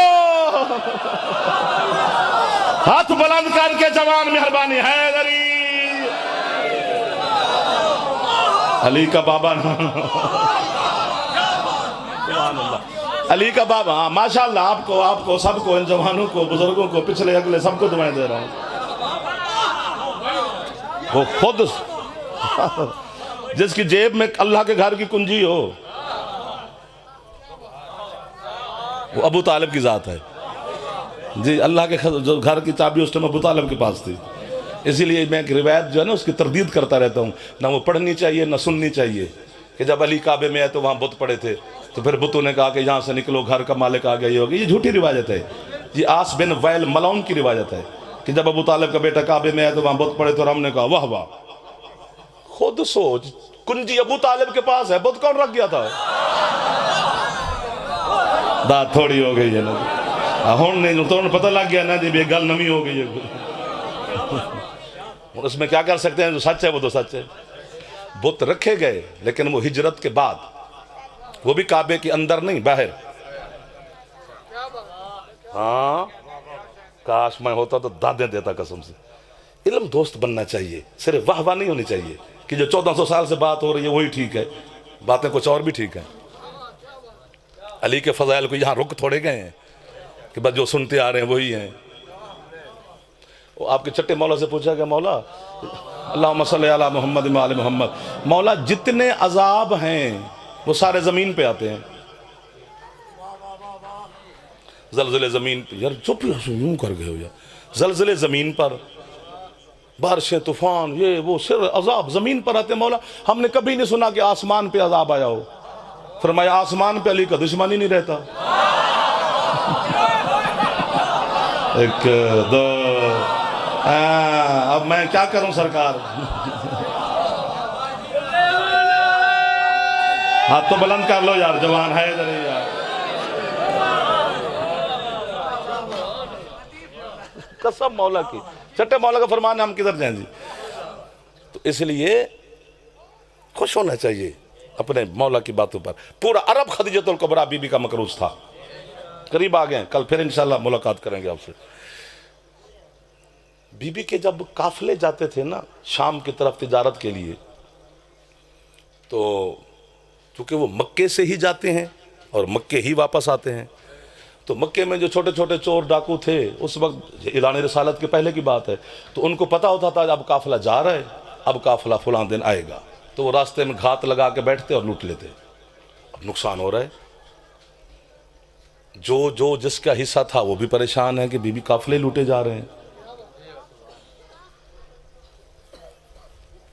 ہاتھ بلند کر کے جوان مہربانی. حیدری علی کا بابا علی کا بابا. ہاں ماشاءاللہ، آپ کو سب کو، ان جوانوں کو، بزرگوں کو، پچھلے اگلے سب کو دعائیں دے رہا ہوں. وہ خود جس کی جیب میں اللہ کے گھر کی کنجی ہو، وہ ابو طالب کی ذات ہے. جی اللہ کے گھر کی چابی اس ٹائم ابو طالب کے پاس تھی. اسی لیے میں ایک روایت جو ہے نا اس کی تردید کرتا رہتا ہوں. نہ وہ پڑھنی چاہیے نہ سننی چاہیے کہ جب علی کعبے میں آئے تو وہاں بت پڑے تھے، تو پھر بتوں نے کہا کہ یہاں سے نکلو، گھر کا مالک آ گیا. یہ ہوگی، یہ جھوٹی روایت ہے. یہ آس بن وائل ملعون کی روایت ہے کہ جب ابو طالب کا بیٹا کعبے میں آئے تو وہاں بت پڑے تو ہم نے کہا واہ واہ. خود سوچ، کنجی ابو طالب کے پاس ہے، بت کون رکھ گیا تھا؟ بات تھوڑی ہو گئی ہے نا. ہون نہیں تو پتہ لگ گیا نا جی یہ گل نمی ہو گئی ہے. اس میں کیا کر سکتے ہیں؟ جو سچ ہے وہ تو سچ ہے. بت رکھے گئے، لیکن وہ ہجرت کے بعد، وہ بھی کعبے کے اندر نہیں، باہر. ہاں کاش میں ہوتا تو دادیں دیتا قسم سے. علم دوست بننا چاہیے، صرف واہ واہ نہیں ہونی چاہیے کہ جو 1400 سال سے بات ہو رہی ہے وہی ٹھیک ہے. باتیں کچھ اور بھی ٹھیک ہیں. علی کے فضائل کو یہاں رک تھوڑے گئے ہیں کہ بس جو سنتے آ رہے ہیں وہی ہیں. وہ آپ کے چھٹے مولا سے پوچھا کہ مولا اللہم صلی علی محمد و آل محمد، مولا جتنے عذاب ہیں وہ سارے زمین پہ آتے ہیں. زلزلے زمین پہ، یار چپ یوں کر گئے ہو یار. زلزلے زمین پر، بارشیں، طوفان، یہ وہ سر عذاب زمین پر آتے ہیں. مولا ہم نے کبھی نہیں سنا کہ آسمان پہ عذاب آیا ہو. فرمایا آسمان پہ علی کا دشمن ہی نہیں رہتا. ایک دو، اب میں کیا کروں سرکار؟ ہاتھ تو بلند کر لو یار، جوان ہے ادھر یار. قسم مولا کی، چھٹے مولا کا فرمان ہے، ہم کدھر جائیں جی؟ تو اس لیے خوش ہونا چاہیے اپنے مولا کی باتوں پر. پورا عرب خدیجۃ الکبریٰ بی بی کا مقروض تھا. قریب آ گئے، کل پھر انشاءاللہ ملاقات کریں گے آپ سے. بی بی کے جب قافلے جاتے تھے نا شام کی طرف تجارت کے لیے، تو چونکہ وہ مکے سے ہی جاتے ہیں اور مکے ہی واپس آتے ہیں، تو مکے میں جو چھوٹے چھوٹے چور ڈاکو تھے اس وقت اعلان رسالت کے پہلے کی بات ہے، تو ان کو پتہ ہوتا تھا اب قافلہ جا رہا ہے، اب قافلہ فلاں دن آئے گا، تو وہ راستے میں گھات لگا کے بیٹھتے اور لوٹ لیتے. اب نقصان ہو رہا ہے. جو جس کا حصہ تھا وہ بھی پریشان ہے کہ بی بی قافلے لوٹے جا رہے ہیں.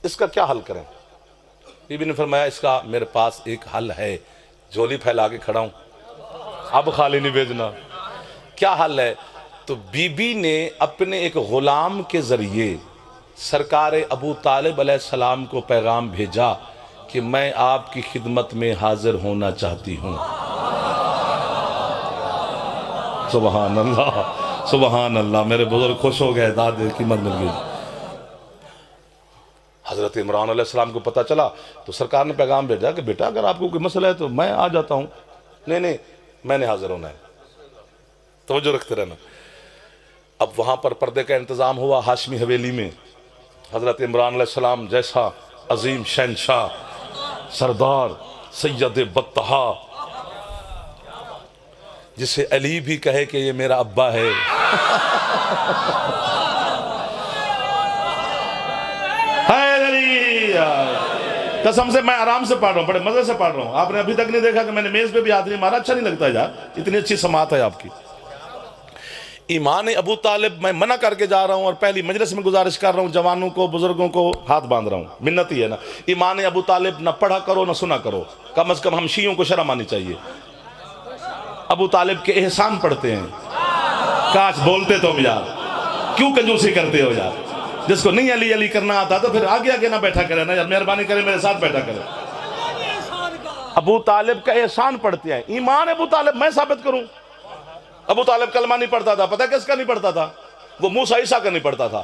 اس کا کیا حل کریں؟ بی بی نے فرمایا اس کا میرے پاس ایک حل ہے. جھولی پھیلا کے کھڑا ہوں، اب خالی نہیں بھیجنا. کیا حل ہے؟ تو بی بی نے اپنے ایک غلام کے ذریعے سرکار ابو طالب علیہ السلام کو پیغام بھیجا کہ میں آپ کی خدمت میں حاضر ہونا چاہتی ہوں. سبحان اللہ سبحان اللہ. میرے بزرگ خوش ہو گئے، داد قیمت مل گئی. حضرت عمران علیہ السلام کو پتہ چلا تو سرکار نے پیغام بھیجا کہ بیٹا اگر آپ کو کوئی مسئلہ ہے تو میں آ جاتا ہوں. نہیں میں نے حاضر ہونا ہے. توجہ رکھتے رہنا. اب وہاں پر پردے کا انتظام ہوا ہاشمی حویلی میں. حضرت عمران علیہ السلام جیسا عظیم شہنشاہ سردار سید بطحا، جسے علی بھی کہے کہ یہ میرا ابا ہے، قسم سے میں آرام سے پڑھ رہا ہوں، بڑے مزے سے پڑھ رہا ہوں. آپ نے ابھی تک نہیں دیکھا کہ میں نے میز پہ بھی ہاتھ نہیں مارا. اچھا نہیں لگتا یار، اتنی اچھی سماعت ہے آپ کی. ایمان ابو طالب میں منع کر کے جا رہا ہوں اور پہلی مجلس میں گزارش کر رہا ہوں، جوانوں کو بزرگوں کو ہاتھ باندھ رہا ہوں، منت ہی ہے نا. ایمان ابو طالب نہ پڑھا کرو نہ سنا کرو، کم از کم ہم شیعوں کو شرم آنی چاہیے. ابو طالب کے احسان پڑھتے ہیں. کاش بولتے تو یار، کیوں کنجوسی کرتے ہو یار؟ جس کو نہیں علی علی کرنا آتا تو پھر آگے آگے نہ بیٹھا کرے نا یار، مہربانی کرے میرے ساتھ بیٹھا کرے. ابو طالب کا احسان پڑھتے ہیں. ایمان ابو طالب میں ثابت کروں. ابو طالب کلمہ نہیں پڑھتا تھا. پتہ کس کا نہیں پڑھتا تھا؟ وہ موسیٰ عیسیٰ کا نہیں پڑھتا تھا.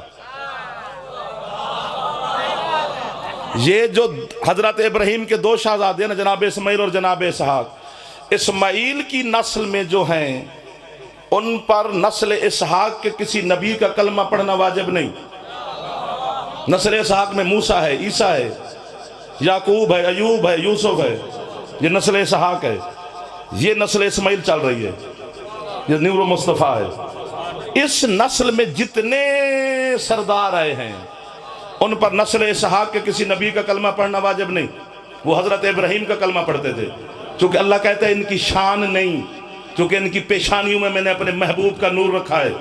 یہ جو حضرت ابراہیم کے دو شہزادے نا، جناب اسماعیل اور جناب اسحاق، اسماعیل کی نسل میں جو ہیں ان پر نسل اسحاق کے کسی نبی کا کلمہ پڑھنا واجب نہیں. نسل اسحاق میں موسیٰ ہے، عیسیٰ ہے، یعقوب ہے، ایوب ہے، یوسف ہے. یہ نسل اسحاق ہے. یہ نسل اسماعیل چل رہی ہے، یہ نور مصطفیٰ ہے. اس نسل میں جتنے سردار آئے ہیں ان پر نسل اسحاق کے کسی نبی کا کلمہ پڑھنا واجب نہیں. وہ حضرت ابراہیم کا کلمہ پڑھتے تھے، چونکہ اللہ کہتا ہے ان کی شان نہیں، چونکہ ان کی پیشانیوں میں نے اپنے محبوب کا نور رکھا ہے.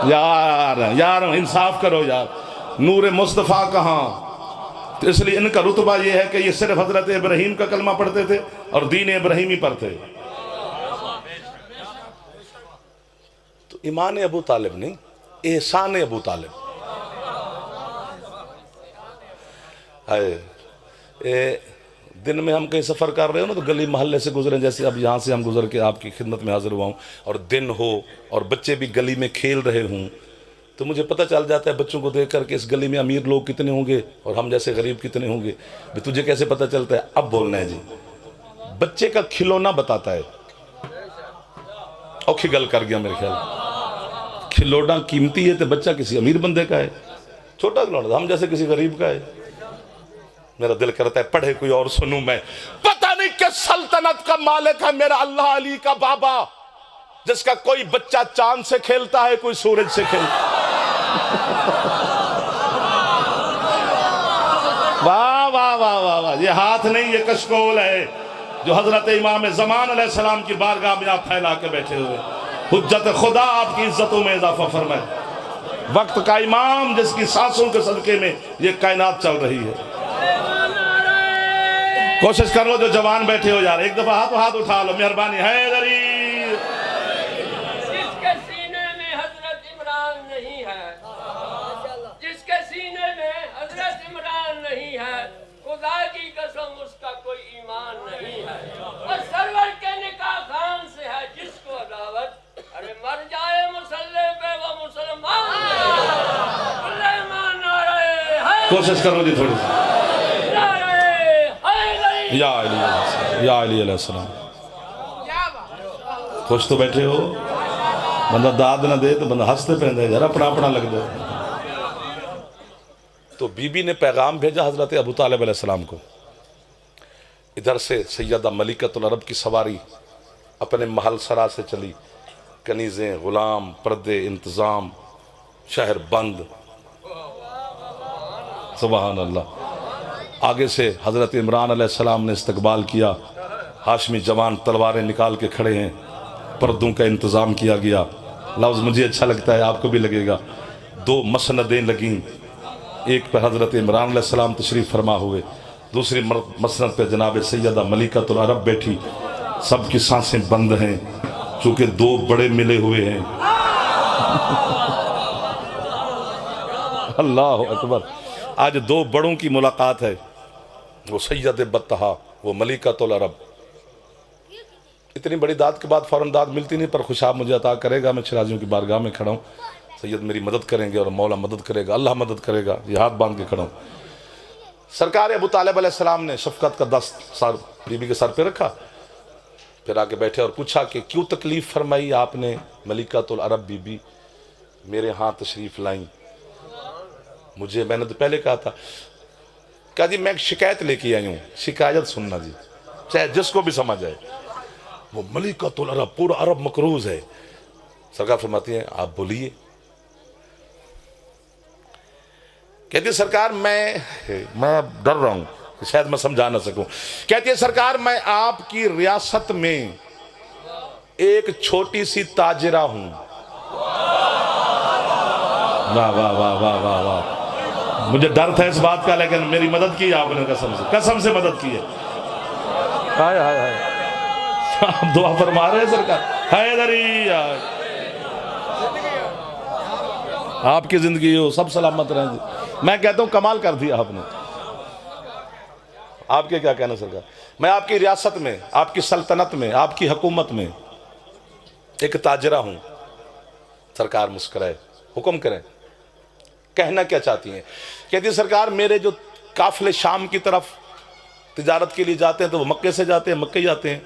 یار انصاف کرو یار، نور مصطفیٰ کہاں؟ تو اس لیے ان کا رتبہ یہ ہے کہ یہ صرف حضرت ابراہیم کا کلمہ پڑھتے تھے اور دین ابراہیمی پر تھے. تو ایمان ابو طالب نہیں، احسان ابو طالب. دن میں ہم کہیں سفر کر رہے ہو نا تو گلی محلے سے گزریں، جیسے اب یہاں سے ہم گزر کے آپ کی خدمت میں حاضر ہوا ہوں، اور دن ہو اور بچے بھی گلی میں کھیل رہے ہوں، تو مجھے پتہ چل جاتا ہے بچوں کو دیکھ کر کہ اس گلی میں امیر لوگ کتنے ہوں گے اور ہم جیسے غریب کتنے ہوں گے. تجھے کیسے پتہ چلتا ہے؟ اب بولنا ہے جی. بچے کا کھلونا بتاتا ہے. اوکھی گل کر گیا میرے خیال. کھلونا قیمتی ہے تو بچہ کسی امیر بندے کا ہے، چھوٹا کھلونا ہم جیسے کسی غریب کا ہے. میرا دل کرتا ہے پڑھے کوئی اور سنوں میں. پتہ نہیں کہ سلطنت کا مالک ہے میرا اللہ علی کا بابا، جس کا کوئی بچہ چاند سے کھیلتا ہے، کوئی سورج سے کھیلتا ہے. واہ واہ واہ واہ واہ. یہ ہاتھ نہیں، یہ کشکول ہے جو حضرت امام زمان علیہ السلام کی بارگاہ میں آپ پھیلا کے بیٹھے ہوئے. حجت خدا آپ کی عزتوں میں اضافہ فرمائے. وقت کا امام جس کی سانسوں کے صدقے میں یہ کائنات چل رہی ہے. کوشش کر لو جو جوان بیٹھے ہو یار، ایک دفعہ ہاتھ اٹھا لو، مہربانی حیدری. جس کے سینے میں حضرت عمران نہیں ہے، جس کے سینے میں حضرت عمران نہیں ہے، خدا کی قسم اس کا کوئی ایمان نہیں ہے. اور سرور کے نکاح خان سے ہے جس کو عداوت، ارے مر جائے مسلح پہ وہ مسلمان. کوشش کرو جی تھوڑی سی. یا علی علیہ السلام. خوش تو بیٹھے ہو؟ بندہ داد نہ دے تو بندہ ہنستے پہندے ذرا اپنا اپنا لگ دے. تو بی بی نے پیغام بھیجا حضرت ابو طالب علیہ السلام کو. ادھر سے سیدہ ملکۃ العرب کی سواری اپنے محل سرا سے چلی. کنیزیں، غلام، پردے، انتظام، شہر بند. سبحان اللہ. آگے سے حضرت عمران علیہ السلام نے استقبال کیا. ہاشمی جوان تلواریں نکال کے کھڑے ہیں. پردوں کا انتظام کیا گیا. لفظ مجھے اچھا لگتا ہے، آپ کو بھی لگے گا. 2 مسندیں لگیں. ایک پر حضرت عمران علیہ السلام تشریف فرما ہوئے، دوسری مسند پہ جناب سیدہ ملکۃ العرب بیٹھی. سب کی سانسیں بند ہیں چونکہ دو بڑے ملے ہوئے ہیں. اللہ اکبر. آج دو بڑوں کی ملاقات ہے، وہ سید بطحا، وہ ملکۃ العرب. اتنی بڑی داد کے بعد فوراً داد ملتی نہیں، پر خوشاب مجھے عطا کرے گا. میں شرازیوں کی بارگاہ میں کھڑا ہوں، سید میری مدد کریں گے اور مولا مدد کرے گا، اللہ مدد کرے گا. یہ ہاتھ باندھ کے کھڑا ہوں. سرکار ابو طالب علیہ السلام نے شفقت کا دست بی بی کے سر پہ رکھا، پھر آ کے بیٹھے اور پوچھا کہ کیوں تکلیف فرمائی آپ نے ملکۃ العرب بی بی میرے ہاں تشریف لائیں؟ مجھے، میں نے تو پہلے کہا تھا. کہا جی میں ایک شکایت لے کے آئی ہوں. شکایت سننا جی، چاہے جس کو بھی سمجھ آئے. وہ ملکۃ العرب، پورا عرب مقروض ہے. سرکار فرماتی ہیں آپ بولیے. کہتی ہے سرکار میں ڈر رہا ہوں کہ شاید میں سمجھا نہ سکوں. کہتی ہے سرکار میں آپ کی ریاست میں ایک چھوٹی سی تاجرہ ہوں. واہ واہ واہ واہ واہ واہ. مجھے ڈر تھا اس بات کا، لیکن میری مدد کی آپ نے، قسم سے مدد کی ہے. ہائے ہائے ہائے. آپ دعا فرما رہے ہیں سرکار. حیدری آپ کی زندگی ہو، سب سلامت رہیں. میں کہتا ہوں کمال کر دیا آپ نے. آپ کے کیا کہنا سرکار؟ میں آپ کی ریاست میں، آپ کی سلطنت میں، آپ کی حکومت میں ایک تاجرہ ہوں. سرکار مسکرائے، حکم کریں، کہنا کیا چاہتی ہیں؟ کہتی ہیں سرکار میرے جو قافلے شام کی طرف تجارت کے لیے جاتے ہیں تو وہ مکے سے جاتے ہیں، مکے جاتے ہیں.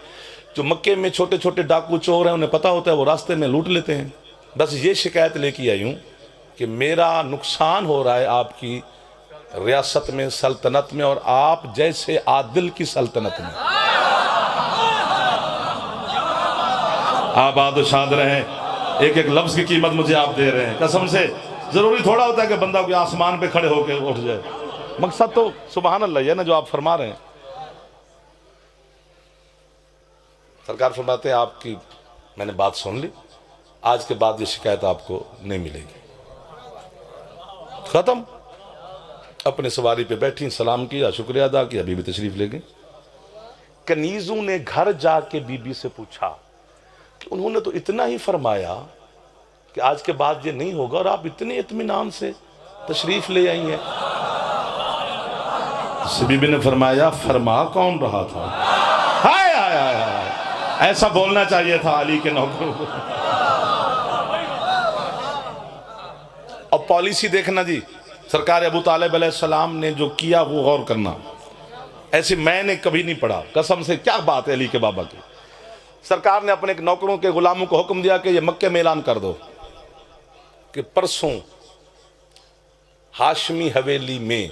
جو مکے میں چھوٹے چھوٹے ڈاکو چور ہیں انہیں پتہ ہوتا ہے وہ راستے میں لوٹ لیتے ہیں. بس یہ شکایت لے کے آئی ہوں کہ میرا نقصان ہو رہا ہے آپ کی ریاست میں، سلطنت میں، اور آپ جیسے عادل کی سلطنت میں. آباد و شاد رہیں. ایک ایک لفظ کی قیمت مجھے آپ دے رہے ہیں قسم سے. ضروری تھوڑا ہوتا ہے کہ بندہ کوئی آسمان پہ کھڑے ہو کے اٹھ جائے. مقصد تو سبحان اللہ ہے نا جو آپ فرما رہے ہیں. سرکار فرماتے ہیں آپ کی میں نے بات سن لی، آج کے بعد یہ شکایت آپ کو نہیں ملے گی. ختم. اپنے سواری پہ بیٹھی، سلام کیا، شکریہ ادا کیا، بی بی تشریف لے گئی. کنیزوں نے گھر جا کے بی بی سے پوچھا کہ انہوں نے تو اتنا ہی فرمایا کہ آج کے بعد یہ نہیں ہوگا اور آپ اتنے اطمینان سے تشریف لے آئی ہیں. بی بی نے فرمایا فرما کون رہا تھا؟ ہائے ہائے ہائے ہائے. ایسا بولنا چاہیے تھا علی کے نوکروں کو. اور پالیسی دیکھنا جی، سرکار ابو طالب علیہ السلام نے جو کیا وہ غور کرنا. ایسے میں نے کبھی نہیں پڑھا قسم سے. کیا بات ہے علی کے بابا کی. سرکار نے اپنے نوکروں کے غلاموں کو حکم دیا کہ یہ مکے میں اعلان کر دو کہ پرسوں ہاشمی حویلی میں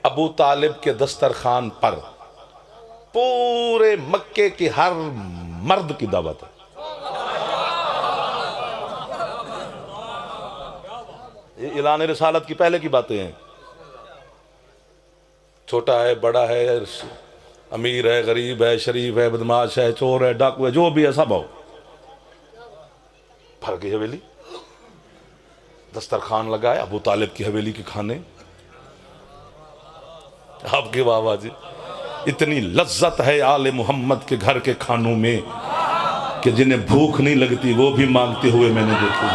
ابو طالب کے دسترخوان پر پورے مکے کے ہر مرد کی دعوت ہے. یہ اعلان رسالت کی پہلے کی باتیں ہیں. چھوٹا ہے، بڑا ہے، امیر ہے، غریب ہے، شریف ہے، بدماش ہے، چور ہے، ڈاکو ہے، جو بھی ہے سب آؤ. بھر گئی حویلی، دسترخوان لگائے، ابو طالب کی حویلی کے کھانے. آپ کے بابا جی، اتنی لذت ہے آل محمد کے گھر کے کھانوں میں کہ جنہیں بھوک نہیں لگتی وہ بھی مانگتے ہوئے میں نے دیکھا.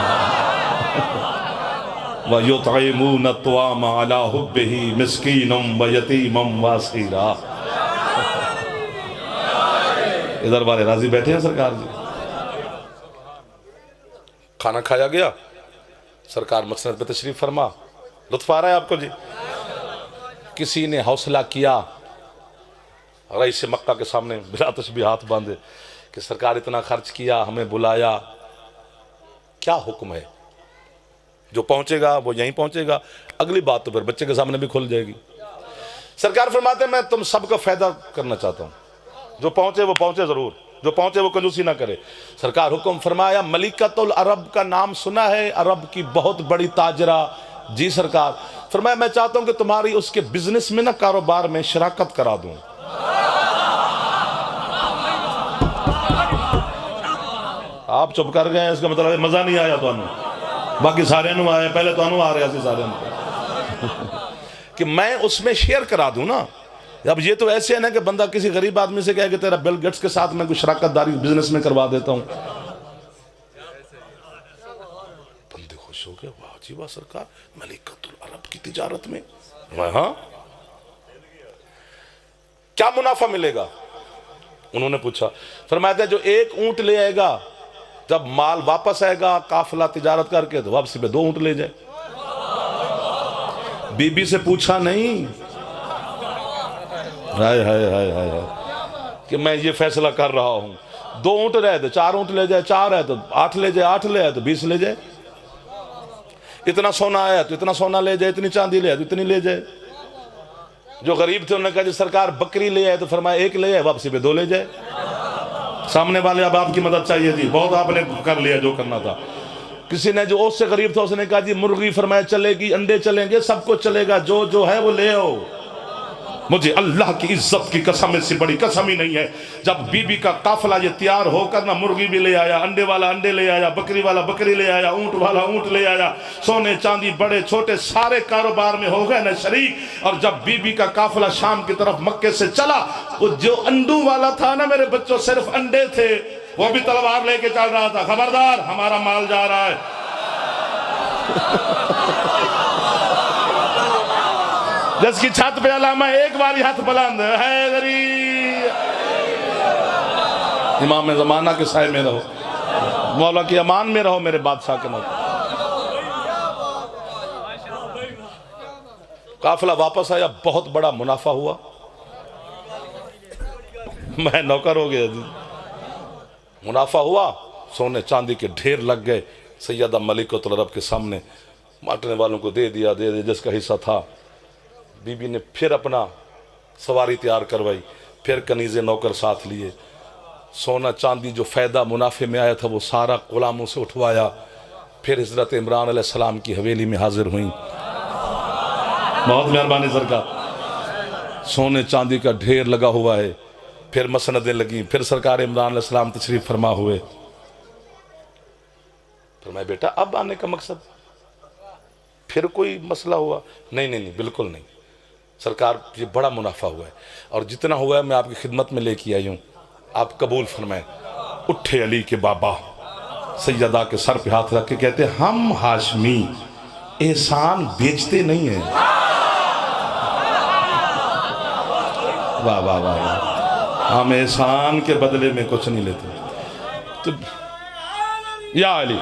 وَيُطْعِمُونَ الطَّعَامَ عَلَىٰ حُبِّهِ مِسْكِينًا وَيَتِيمًا وَأَسِيرًا. ادھر والے راضی بیٹھے ہیں سرکار جی. کھانا کھایا گیا، سرکار مسند پہ تشریف فرما. لطف آ رہا ہے آپ کو جی؟ کسی نے حوصلہ کیا رئیس مکہ کے سامنے بلا تشبیہ ہاتھ باندھے کہ سرکار اتنا خرچ کیا، ہمیں بلایا، کیا حکم ہے؟ جو پہنچے گا وہ یہیں پہنچے گا، اگلی بات تو پھر بچے کے سامنے بھی کھل جائے گی. سرکار فرماتے ہیں میں تم سب کا فائدہ کرنا چاہتا ہوں. جو پہنچے وہ پہنچے ضرور، جو پہنچے وہ کنجوسی نہ کرے. سرکار حکم فرمایا ملکۃ العرب کا نام سنا ہے؟ عرب کی بہت بڑی تاجرہ. جی سرکار. فرمایا میں چاہتا ہوں کہ تمہاری اس کے بزنس میں نہ کاروبار میں شراکت کرا دوں. آپ چپ کر گئے ہیں، اس کا مطلب مزہ نہیں آیا تو باقی سارے نو آئے، پہلے تو انو آ رہے ہیں سارے نو کہ میں اس میں شیئر کرا دوں نا. اب یہ تو ایسے ہے نا کہ بندہ کسی غریب آدمی سے کہے کہ تیرا بل گیٹس کے ساتھ میں کوئی شراکت داری بزنس میں کروا دیتا ہوں، بندے خوش ہو گئے، واہ جی واہ سرکار، ملکۃ العرب کی تجارت میں، ہاں کیا منافع ملے گا؟ انہوں نے پوچھا، فرمایا تھا جو ایک اونٹ لے آئے گا، جب مال واپس آئے گا قافلہ تجارت کر کے، تو واپسی پہ 2 اونٹ لے جائے۔ بی بی سے پوچھا نہیں ہائے ہائے ہائے ہائے کہ میں یہ فیصلہ کر رہا ہوں، 2 اونٹ رہے تو 4 اونٹ لے جائے، 4 ہے تو 8 لے جائے، 8 لے آئے تو 20 لے جائے، اتنا سونا آیا تو اتنا سونا لے جائے، اتنی چاندی لے آئے تو اتنی لے جائے۔ جو غریب تھے انہوں نے کہا جی سرکار بکری لے آئے، تو فرمایا 1 لے آئے، واپسی پہ 2 لے جائے۔ سامنے والے اب آپ کی مدد چاہیے تھی، بہت آپ نے کر لیا جو کرنا تھا۔ کسی نے جو اس سے غریب تھا اس نے کہا جی مرغی، فرمایا چلے گی، انڈے چلیں گے، سب کچھ چلے گا، جو ہے وہ لے آؤ۔ مجھے اللہ کی عزت کی قسم سے بڑی قسم ہی نہیں ہے، جب بی بی کا قافلہ یہ تیار ہو کر نہ مرغی بھی لے آیا، انڈے والا انڈے لے آیا، بکری والا بکری لے آیا، اونٹ والا اونٹ لے آیا، سونے چاندی بڑے چھوٹے سارے کاروبار میں ہو گئے نا شریک۔ اور جب بی بی کا قافلہ شام کی طرف مکے سے چلا، وہ جو انڈوں والا تھا نا میرے بچوں، صرف انڈے تھے، وہ بھی تلوار لے کے چل رہا تھا، خبردار ہمارا مال جا رہا ہے۔ جس کی چھت پہ علامہ ایک باری ہاتھ بلند ہے غریب، امام زمانہ کے سائے میں رہو، مولا کی امان میں رہو، میرے بادشاہ کے نوکر۔ قافلہ واپس آیا، بہت بڑا منافع ہوا، میں نوکر ہو گیا جی، منافع ہوا، سونے چاندی کے ڈھیر لگ گئے، سیدہ ملکۃ العرب کے سامنے، بانٹنے والوں کو دے دیا جس کا حصہ تھا۔ بی بی نے پھر اپنا سواری تیار کروائی، پھر کنیزے نوکر ساتھ لیے، سونا چاندی جو فائدہ منافع میں آیا تھا وہ سارا غلاموں سے اٹھوایا، پھر حضرت عمران علیہ السلام کی حویلی میں حاضر ہوئیں۔ بہت مہربانی سرکار، سونے چاندی کا ڈھیر لگا ہوا ہے، پھر مسندیں لگیں، پھر سرکار عمران علیہ السلام تشریف فرما ہوئے۔ فرمایا بیٹا اب آنے کا مقصد پھر کوئی مسئلہ ہوا؟ نہیں بالکل نہیں سرکار، یہ بڑا منافع ہوا ہے، اور جتنا ہوا ہے میں آپ کی خدمت میں لے کے آئی ہوں، آپ قبول فرمائیں۔ اٹھے علی کے بابا، سیدہ کے سر پہ ہاتھ رکھ کے کہتے ہیں ہم ہاشمی احسان بیچتے نہیں ہیں۔ واہ واہ واہ، ہم احسان کے بدلے میں کچھ نہیں لیتے۔ تو یا علی،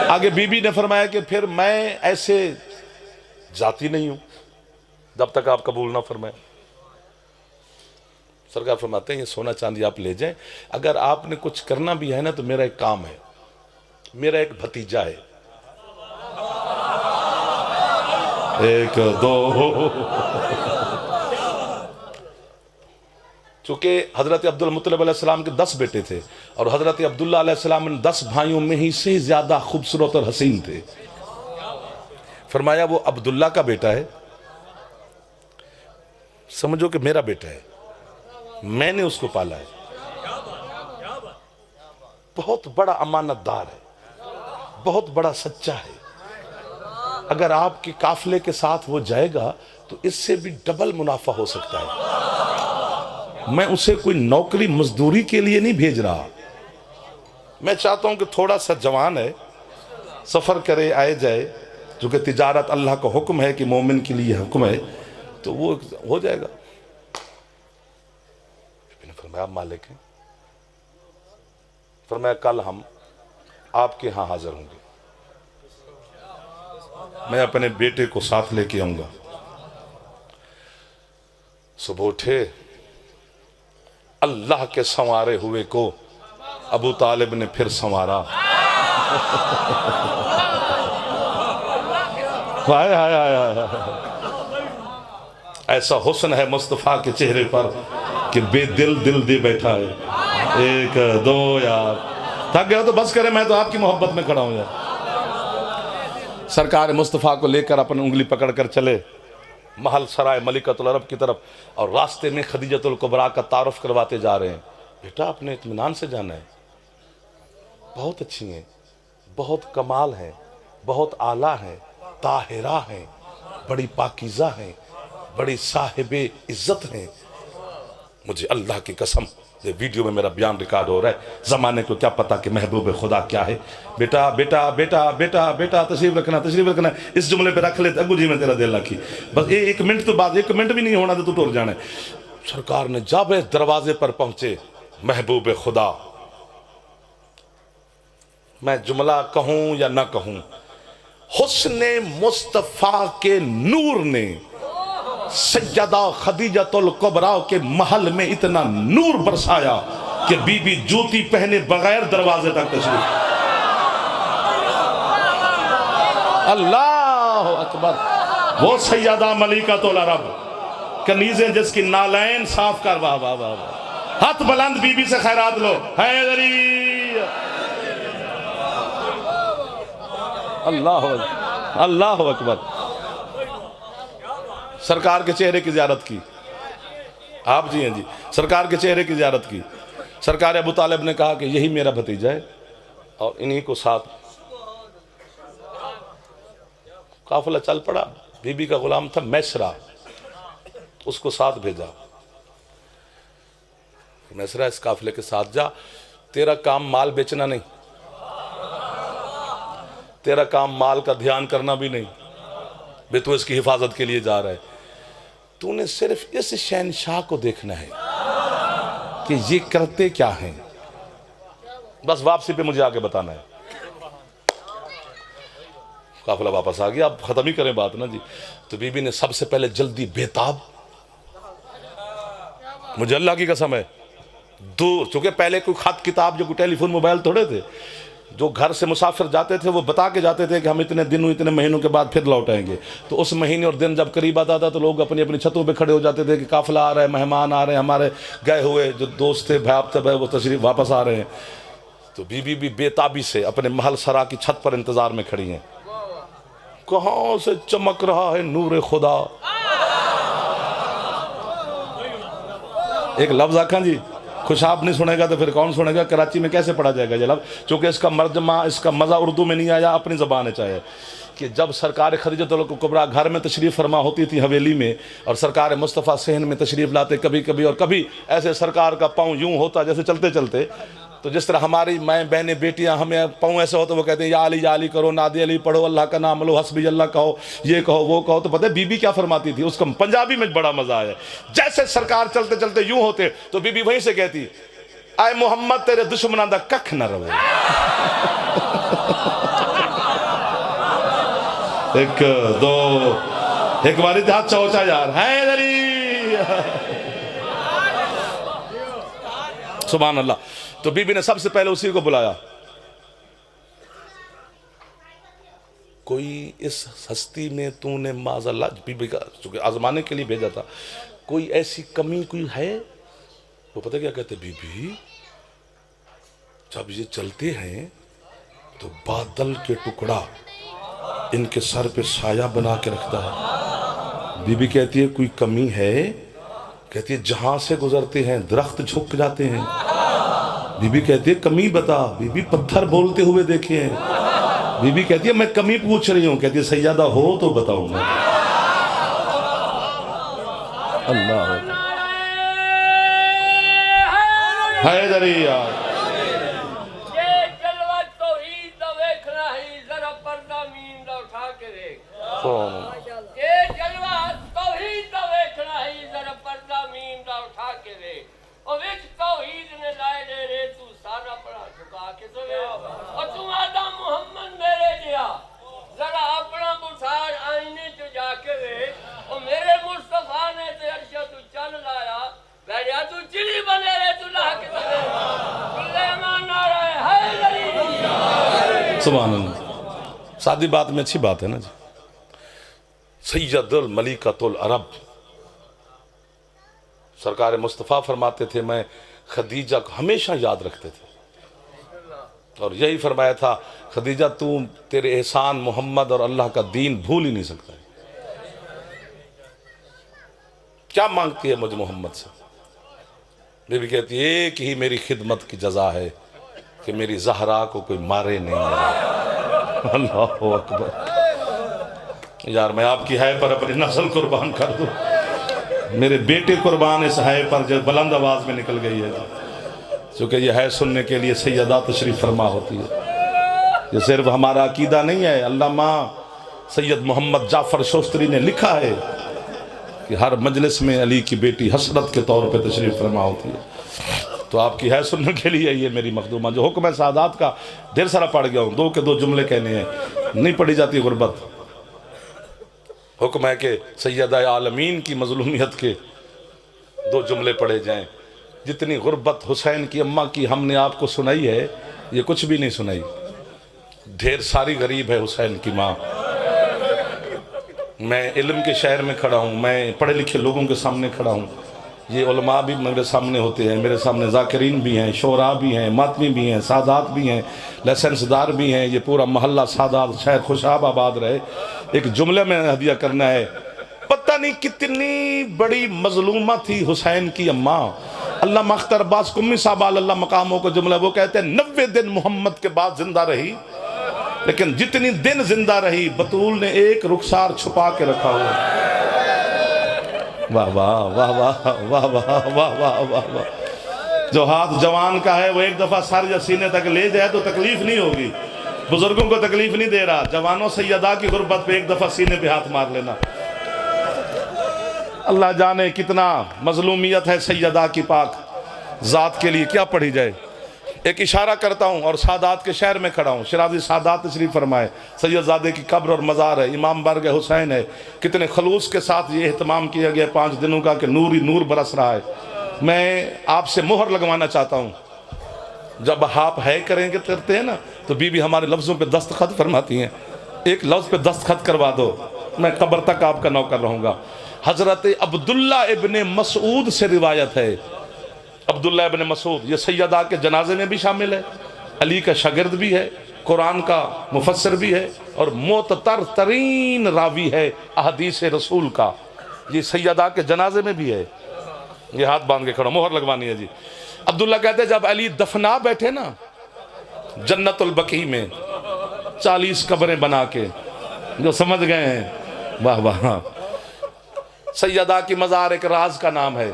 آگے بی بی نے فرمایا کہ پھر میں ایسے جاتی نہیں ہوں جب تک آپ قبول نہ فرمائیں۔ سرکار فرماتے ہیں یہ سونا چاندی آپ لے جائیں، اگر آپ نے کچھ کرنا بھی ہے نا تو میرا ایک کام ہے، میرا ایک بھتیجا ہے، 1 2 چونکہ حضرت عبد المطلب علیہ السلام کے 10 بیٹے تھے، اور حضرت عبداللہ علیہ السلام ان 10 بھائیوں میں ہی سے زیادہ خوبصورت اور حسین تھے۔ فرمایا وہ عبداللہ کا بیٹا ہے، سمجھو کہ میرا بیٹا ہے، میں نے اس کو پالا ہے، بہت بڑا امانت دار ہے، بہت بڑا سچا ہے، اگر آپ کے قافلے کے ساتھ وہ جائے گا تو اس سے بھی ڈبل منافع ہو سکتا ہے۔ میں اسے کوئی نوکری مزدوری کے لیے نہیں بھیج رہا، میں چاہتا ہوں کہ تھوڑا سا جوان ہے، سفر کرے آئے جائے، جو کہ تجارت اللہ کا حکم ہے کہ مومن کے لیے حکم ہے، تو وہ ہو جائے گا۔ فرمایا آپ مالک ہیں؟ فرمایا کل ہم آپ کے ہاں حاضر ہوں گے، میں اپنے بیٹے کو ساتھ لے کے آؤں گا۔ صبح اٹھے، اللہ کے سنوارے ہوئے کو ابو طالب نے پھر سنوارا۔ ایسا حسن ہے مصطفیٰ کے چہرے پر کہ بے دل دے بیٹھا ہے۔ 1 2 یار تھک گیا تو بس کرے، میں تو آپ کی محبت میں کھڑا ہوں یار۔ سرکار مصطفیٰ کو لے کر اپنی انگلی پکڑ کر چلے محل سرائے ملکۃ العرب کی طرف، اور راستے میں خدیجۃ الکبریٰ کا تعارف کرواتے جا رہے ہیں۔ بیٹا اپنے اطمینان سے جانا ہے، بہت اچھی ہیں، بہت کمال ہیں، بہت اعلیٰ ہیں، طاہرہ ہیں، بڑی پاکیزہ ہیں، بڑی صاحب عزت ہیں، مجھے اللہ کی قسم، یہ ویڈیو میں میرا بیان ریکارڈ ہو رہا ہے، زمانے کو کیا پتا کہ محبوب خدا کیا ہے۔ بیٹا بیٹا بیٹا بیٹا بیٹا تشریف رکھنا، اس جملے پہ رکھ لیتے، اگو جی میں تیرا دل رکھی، بس ایک منٹ تو بعد، ایک منٹ بھی نہیں ہونا تو ٹور جانا ہے۔ سرکار نے جب اس دروازے پر پہنچے، محبوب خدا، میں جملہ کہوں یا نہ کہوں، حسن مصطفیٰ کے نور نے سیدہ خدیجۃ الکبریٰ کے محل میں اتنا نور برسایا کہ بی بی جوتی پہنے بغیر دروازے تک تشریف۔ اللہ اکبر، وہ سیدہ ملکۃ العرب، کنیزیں جس کی نالین صاف کر، واہ واہ واہ واہ، ہاتھ بلند بی بی سے خیرات لو، حیدری، اللہ اکبر۔ سرکار کے چہرے کی زیارت کی، آپ جی ہیں جی، سرکار کے چہرے کی زیارت کی۔ سرکار ابو طالب نے کہا کہ یہی میرا بھتیجا ہے، اور انہی کو ساتھ، قافلہ چل پڑا، بی بی کا غلام تھا میسرہ، اس کو ساتھ بھیجا، میسرہ اس قافلے کے ساتھ جا، تیرا کام مال بیچنا نہیں، تیرا کام مال کا دھیان کرنا بھی نہیں، بے تو اس کی حفاظت کے لیے جا رہا ہے، تو نے صرف اس شہنشاہ کو دیکھنا ہے کہ یہ کرتے کیا ہیں، بس واپسی پہ مجھے آگے بتانا ہے۔ قافلہ واپس آ گیا، اب ختم ہی کریں بات نا جی۔ تو بی بی نے سب سے پہلے جلدی بیتاب، مجھے اللہ کی قسم ہے، دور، چونکہ پہلے کوئی خط کتاب، جو کوئی ٹیلی فون موبائل تھوڑے تھے، جو گھر سے مسافر جاتے تھے وہ بتا کے جاتے تھے کہ ہم اتنے دنوں اتنے مہینوں کے بعد پھر لوٹ آئیں گے، تو اس مہینے اور دن جب قریب آتا تھا تو لوگ اپنی اپنی چھتوں پہ کھڑے ہو جاتے تھے کہ قافلہ آ رہا ہے، مہمان آ رہے ہیں، ہمارے گئے ہوئے جو دوست تھے بھائی تھے وہ تشریف واپس آ رہے ہیں۔ تو بی بی بھی بے تابی سے اپنے محل سرا کی چھت پر انتظار میں کھڑی ہیں، کہاں سے چمک رہا ہے نور خدا، ایک لفظ آکھاں جی، خوش آپ نہیں سنے گا تو پھر کون سنے گا، کراچی میں کیسے پڑھا جائے گا یہ لفظ، چونکہ اس کا مرجمہ، اس کا مزہ اردو میں نہیں آیا، اپنی زبان ہے چاہے، کہ جب سرکار خدیجۃ الکبریٰ گھر میں تشریف فرما ہوتی تھی حویلی میں، اور سرکار مصطفیٰ صحن میں تشریف لاتے کبھی کبھی، اور کبھی ایسے سرکار کا پاؤں یوں ہوتا جیسے چلتے چلتے، تو جس طرح ہماری مائیں بہنیں بیٹیاں ہمیں پاؤں ایسے ہوتا وہ کہتے ہیں یا علی کرو، نادی علی پڑھو، اللہ کا نام لو، حسبی اللہ کہو، یہ کہو وہ کہو، تو پتہ ہے بی بی کیا فرماتی تھی، اس کا پنجابی میں بڑا مزہ آیا، جیسے سرکار چلتے چلتے یوں ہوتے تو بی بی وہیں سے کہتی، آئے محمد تیرے دشمنان دا ککھ نہ رہے، ایک دو، ایک باری ہاتھ چاہو یار، حیدری، سبحان اللہ۔ تو بی بی نے سب سے پہلے اسی کو بلایا، کوئی اس ہستی میں تو نے معاذ اللہ، بی بی کا چونکہ آزمانے کے لیے بھیجا تھا، کوئی ایسی کمی کوئی ہے؟ وہ پتہ کیا کہتے، بی بی جب یہ چلتے ہیں تو بادل کے ٹکڑا ان کے سر پہ سایہ بنا کے رکھتا ہے۔ بی بی کہتی ہے کوئی کمی ہے؟ کہتی ہے جہاں سے گزرتے ہیں درخت جھک جاتے ہیں۔ بی بی کہتی ہے کمی بتا، بی بی پتھر بولتے ہوئے دیکھے ہیں۔ بی بی کہتی ہے میں کمی پوچھ رہی ہوں، کہتی ہے سیدہ ہو تو بتاؤں گا۔ اللہ حیدری یار، یہ جلوہ توحید دا ویکھنا ہی، ذرا پردہ مین دا اٹھا کے دیکھ، یہ جلوہ توحید دا ویکھنا ہی، ذرا پردہ مین دا اٹھا کے دیکھ، اور وچ توحید نے لائے دے رے تو سارا پڑا جھکا کے تو اور تم آدھا محمد میرے لیا، ذرا اپنا بٹھار آئینے جو جا کے دیکھ، اور میرے مصطفیٰ نے تے عرشہ تو چل لایا، بیڑیا تو چلی بنے رہے تو لا کے تو دیکھ، سلیمان نعرہ حیدری، سبحان اللہ۔ سادی بات میں اچھی بات ہے نا جی۔ سید الملکۃ العرب سرکار مصطفیٰ فرماتے تھے میں خدیجہ کو ہمیشہ یاد رکھتے تھے، اور یہی فرمایا تھا خدیجہ تو تیرے احسان محمد اور اللہ کا دین بھول ہی نہیں سکتا ہے۔ کیا مانگتی ہے مجھے محمد سے؟ بی بی کہتی ہے ایک ہی میری خدمت کی جزا ہے کہ میری زہرا کو کوئی مارے نہیں۔ اللہ اکبر، یار میں آپ کی ہے پر اپنی نسل قربان کر دوں۔ میرے بیٹے قربان اس ہے پر جو بلند آواز میں نکل گئی ہے، چونکہ یہ ہے سننے کے لیے سیدہ تشریف فرما ہوتی ہے۔ یہ صرف ہمارا عقیدہ نہیں ہے، علامہ سید محمد جعفر شوستری نے لکھا ہے کہ ہر مجلس میں علی کی بیٹی حسرت کے طور پہ تشریف فرما ہوتی ہے۔ تو آپ کی ہے سننے کے لیے یہ میری مخدومہ، جو حکم ہے سعادات کا ڈھیر سارا پڑھ گیا ہوں، 2 کے 2 جملے کہنے ہیں، نہیں پڑھی جاتی غربت۔ حکم ہے کہ سیدہ عالمین کی مظلومیت کے 2 جملے پڑھے جائیں۔ جتنی غربت حسین کی اماں کی ہم نے آپ کو سنائی ہے، یہ کچھ بھی نہیں سنائی۔ ڈھیر ساری غریب ہے حسین کی ماں۔ میں علم کے شہر میں کھڑا ہوں، میں پڑھے لکھے لوگوں کے سامنے کھڑا ہوں، یہ علماء بھی میرے سامنے ہوتے ہیں، میرے سامنے ذاکرین بھی ہیں، شعراء بھی ہیں، ماتمی بھی ہیں، سادات بھی ہیں، لائسنس دار بھی ہیں، یہ پورا محلہ سادات شاید خوشاب آباد رہے۔ ایک جملہ میں ہدیہ کرنا ہے، پتہ نہیں کتنی بڑی مظلومہ تھی حسین کی اماں۔ علامہ اختر عباس قمی صاحب اللہ مقاموں کو جملہ وہ کہتے ہیں 90 دن محمد کے بعد زندہ رہی، لیکن جتنی دن زندہ رہی بطول نے ایک رخسار چھپا کے رکھا ہوا۔ واہ واہ واہ واہ واہ واہ واہ واہ واہ واہ۔ جو ہاتھ جوان کا ہے وہ ایک دفعہ سر یا سینے تک لے جائے تو تکلیف نہیں ہوگی، بزرگوں کو تکلیف نہیں دے رہا، جوانوں سیدہ کی غربت پہ ایک دفعہ سینے پہ ہاتھ مار لینا۔ اللہ جانے کتنا مظلومیت ہے سیدہ کی پاک ذات کے لیے، کیا پڑھی جائے۔ ایک اشارہ کرتا ہوں اور سادات کے شہر میں کھڑا ہوں، شرازی سادات تشریف فرمائے، سید زادے کی قبر اور مزار ہے، امام برگ حسین ہے، کتنے خلوص کے ساتھ یہ اہتمام کیا گیا 5 دنوں کا کہ نور ہی نور برس رہا ہے۔ میں آپ سے مہر لگوانا چاہتا ہوں، جب آپ ہے کرتے ہیں نا تو بی بی ہمارے لفظوں پہ دستخط فرماتی ہیں، ایک لفظ پہ دستخط کروا دو، میں قبر تک آپ کا نوکر رہوں گا۔ حضرت عبداللہ ابن مسعود سے روایت ہے، عبداللہ ابن مسعود یہ سیدہ کے جنازے میں بھی شامل ہے، علی کا شاگرد بھی ہے، قرآن کا مفسر بھی ہے، اور معتبر ترین راوی ہے احادیث رسول کا، یہ سیدہ کے جنازے میں بھی ہے۔ یہ ہاتھ باندھ کے کھڑا، مہر لگوانی ہے جی۔ عبداللہ کہتے ہیں جب علی دفنا بیٹھے نا جنت البقیع میں 40 قبریں بنا کے، جو سمجھ گئے ہیں واہ واہ۔ سیدہ کی مزار ایک راز کا نام ہے،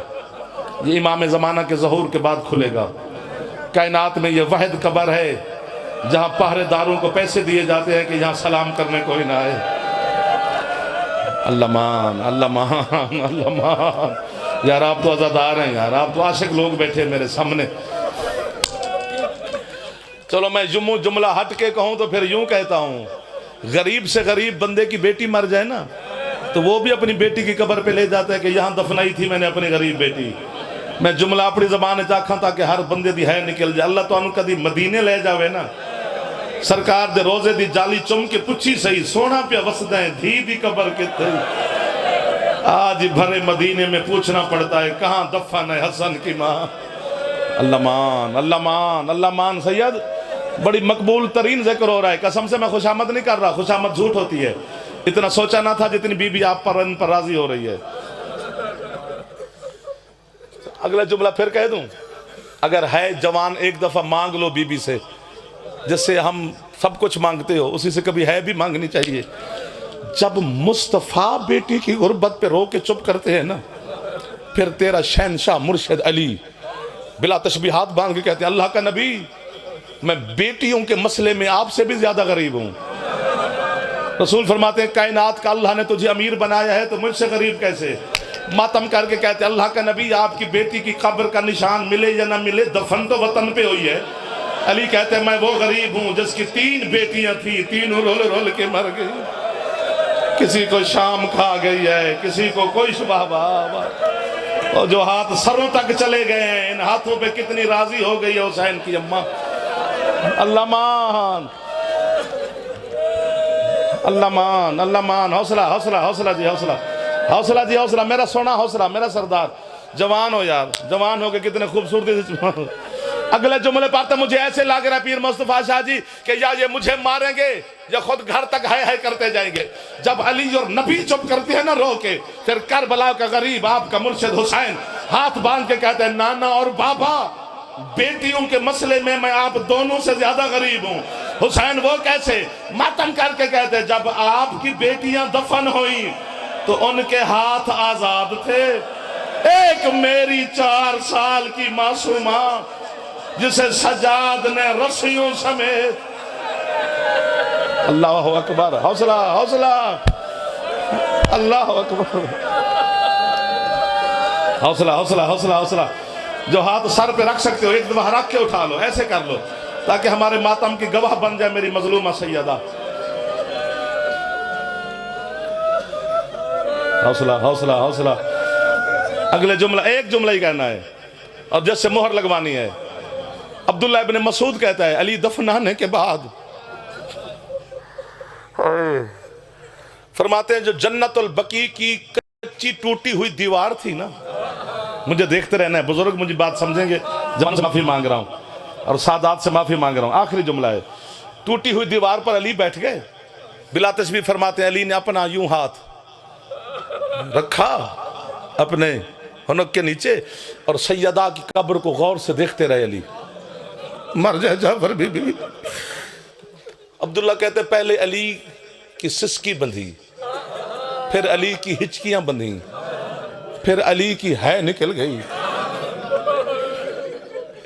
یہ امام زمانہ کے ظہور کے بعد کھلے گا۔ کائنات میں یہ واحد قبر ہے جہاں پہرے داروں کو پیسے دیے جاتے ہیں کہ یہاں سلام کرنے کوئی نہ آئے۔ اللہ مان اللہ مان اللہ مان، یار آپ تو عزادار ہیں، یار آپ تو عاشق لوگ بیٹھے میرے سامنے۔ چلو میں جملہ ہٹ کے کہوں تو پھر یوں کہتا ہوں، غریب سے غریب بندے کی بیٹی مر جائے نا تو وہ بھی اپنی بیٹی کی قبر پہ لے جاتا ہے کہ یہاں دفنائی تھی میں نے اپنی غریب بیٹی۔ میں جملہ اپنی زبان چاکھاں تاکہ ہر بندے دی ہے نکل جائے۔ اللہ تو انہوں کدی مدینے لے جاوے نا، سرکار دے روزے دی جالی چم کے پچھی سہی سونا پہ وسدیں دھی دی قبر کے تھے۔ آج بھرے مدینے میں پوچھنا پڑتا ہے کہاں دفن ہے حسن کی ماں۔ اللہ مان اللہ مان اللہ مان۔ سید بڑی مقبول ترین ذکر ہو رہا ہے، قسم سے میں خوشامد نہیں کر رہا، خوشامد جھوٹ ہوتی ہے، اتنا سوچا نہ تھا جتنی بی بی آپ پر ان پر راضی ہو رہی ہے۔ اگلا جملہ پھر کہہ دوں، اگر ہے جوان ایک دفعہ مانگ لو بی بی سے، جس سے ہم سب کچھ مانگتے ہو اسی سے کبھی ہے بھی مانگنی چاہیے۔ جب مصطفیٰ بیٹی کی غربت پہ رو کے چپ کرتے ہیں نا، پھر تیرا شہنشاہ مرشد علی بلا تشبیہات باندھ کے کہتے ہیں اللہ کا نبی میں بیٹیوں کے مسئلے میں آپ سے بھی زیادہ غریب ہوں۔ رسول فرماتے ہیں کائنات کا اللہ نے تجھے امیر بنایا ہے تو مجھ سے غریب کیسے؟ ماتم کر کے کہتے ہیں اللہ کا نبی آپ کی بیٹی کی قبر کا نشان ملے یا نہ ملے دفن تو وطن پہ ہوئی ہے۔ علی کہتے ہیں میں وہ غریب ہوں جس کی 3 بیٹیاں تھیں، تینوں رول رول کے مر گئی، کسی کو شام کھا گئی ہے، کسی کو کوئی شبہ اور جو ہاتھ سروں تک چلے گئے ہیں ان ہاتھوں پہ کتنی راضی ہو گئی ہے حسین کی اماں۔ اللہ مان اللہ مان اللہ مان۔ حوصلہ حوصلہ حوصلہ جی حوصلہ حوصلہ جی حوصلہ، میرا سونا حوصلہ، میرا سردار جوان ہو یار، جوان ہو کے کتنے خوبصورتی سے۔ اگلے جملے پڑھتے مجھے ایسے لگ رہا ہے پیر مصطفیٰ شاہ جی کہ یا یہ مجھے ماریں گے یا خود گھر تک ہے کرتے جائیں گے۔ جب علی اور نبی چپ کرتے ہیں نا رو کے، پھر کربلا کا غریب آپ کا مرشد حسین ہاتھ باندھ کے کہتے ہیں نانا اور بابا بیٹیوں کے مسئلے میں آپ دونوں سے زیادہ غریب ہوں۔ حسین وہ کیسے؟ ماتم کر کے کہتے ہیں جب آپ کی بیٹیاں دفن ہوئیں تو ان کے ہاتھ آزاد تھے، ایک میری 4 سال کی معصومہ جسے سجاد نے رسیوں سمیت. اللہ اکبر. حوصلہ حوصلہ. اللہ اکبر. حوصلہ حوصلہ حوصلہ حوصلہ. جو ہاتھ سر پہ رکھ سکتے ہو ایک دفعہ رکھ کے اٹھا لو, ایسے کر لو تاکہ ہمارے ماتم کی گواہ بن جائے میری مظلومہ سیدہ. حوصلہ حوصلہ حوصلہ. اگلے جملہ, ایک جملہ ہی کہنا ہے اور جیسے مہر لگوانی ہے. عبداللہ ابن مسعود کہتا ہے علی دفنانے کے بعد فرماتے ہیں جو جنت البقیع کی کچی ٹوٹی ہوئی دیوار تھی نا, مجھے دیکھتے رہنا ہے بزرگ, مجھے بات سمجھیں گے, زبان سے معافی مانگ رہا ہوں اور سادات سے معافی مانگ رہا ہوں. آخری جملہ ہے, ٹوٹی ہوئی دیوار پر علی بیٹھ گئے. بلا تشبیہ فرماتے ہیں علی نے اپنا یوں ہاتھ رکھا اپنے حنک کے نیچے اور سیدہ کی قبر کو غور سے دیکھتے رہے. علی مر جائے جعفر بی بی. عبداللہ کہتے پہلے علی کی سسکی بندھی, پھر علی کی ہچکیاں بندھی, پھر علی کی ہے نکل گئی.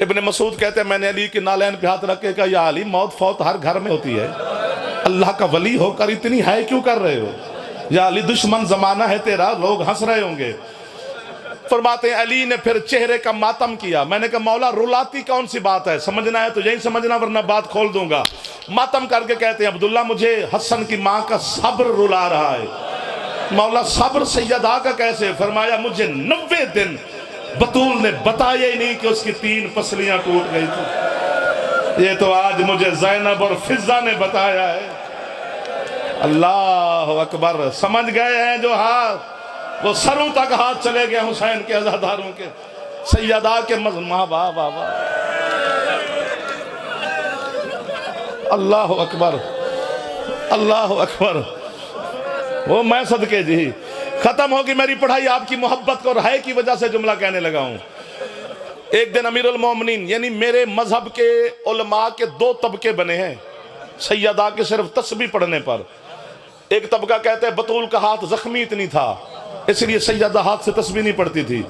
ابن مسعود کہتے ہیں میں نے علی کے نالین پہ ہاتھ رکھ کے کہا یا علی موت فوت ہر گھر میں ہوتی ہے, اللہ کا ولی ہو کر اتنی ہے کیوں کر رہے ہو؟ یا علی دشمن زمانہ ہے تیرا, لوگ ہنس رہے ہوں گے. فرماتے ہیں علی نے پھر چہرے کا ماتم کیا. میں نے کہا مولا رلاتی کون سی بات ہے, سمجھنا ہے تو یہی سمجھنا ورنہ بات کھول دوں گا. ماتم کر کے کہتے ہیں عبداللہ مجھے حسن کی ماں کا صبر رلا رہا ہے. مولا صبر سیدہ کا کیسے؟ فرمایا مجھے 90 دن بطول نے بتایا ہی نہیں کہ اس کی 3 پسلیاں ٹوٹ گئی تھی. یہ تو آج مجھے زینب اور فضہ نے بتایا ہے. اللہ اکبر. سمجھ گئے ہیں جو ہاتھ وہ سروں تک ہاتھ چلے گئے حسین کے عزاداروں کے, سیدہ کے ماں باپ. اللہ اکبر اللہ اکبر. وہ میں صدقے جی ختم ہوگی میری پڑھائی آپ کی محبت کو رہے کی وجہ سے جملہ کہنے لگا ہوں. ایک دن امیر المومنین یعنی میرے مذہب کے علماء کے 2 طبقے بنے ہیں سیدہ کے صرف تسبیح پڑھنے پر. ایک طبقہ کہتے ہیں بطول کا ہاتھ زخمی اتنی تھا اس لیے سیدہ ہاتھ سے تسبیح نہیں پڑھتی تھی.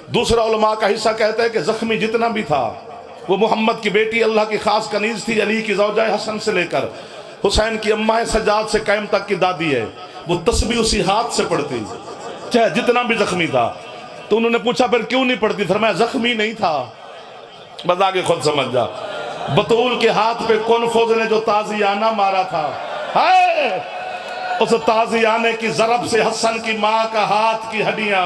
دوسرا علماء کا حصہ کہتا ہے کہ زخمی جتنا بھی تھا وہ محمد کی بیٹی اللہ کی خاص کنیز تھی, علی کی زوجہ حسن سے لے کر حسین کی اماں سجاد سے قائم تک کی دادی ہے, وہ تسبیح اسی ہاتھ سے پڑھتی چاہے جتنا بھی زخمی تھا. تو انہوں نے پوچھا پھر کیوں نہیں پڑھتی؟ فرمایا زخمی نہیں تھا. بس آگے خود سمجھ جا. بطول کے ہاتھ پہ کنفوز نے جو تازیانہ مارا تھا, ہائے اس تازیانے کی ضرب سے حسن کی ماں کا ہاتھ کی ہڈیاں,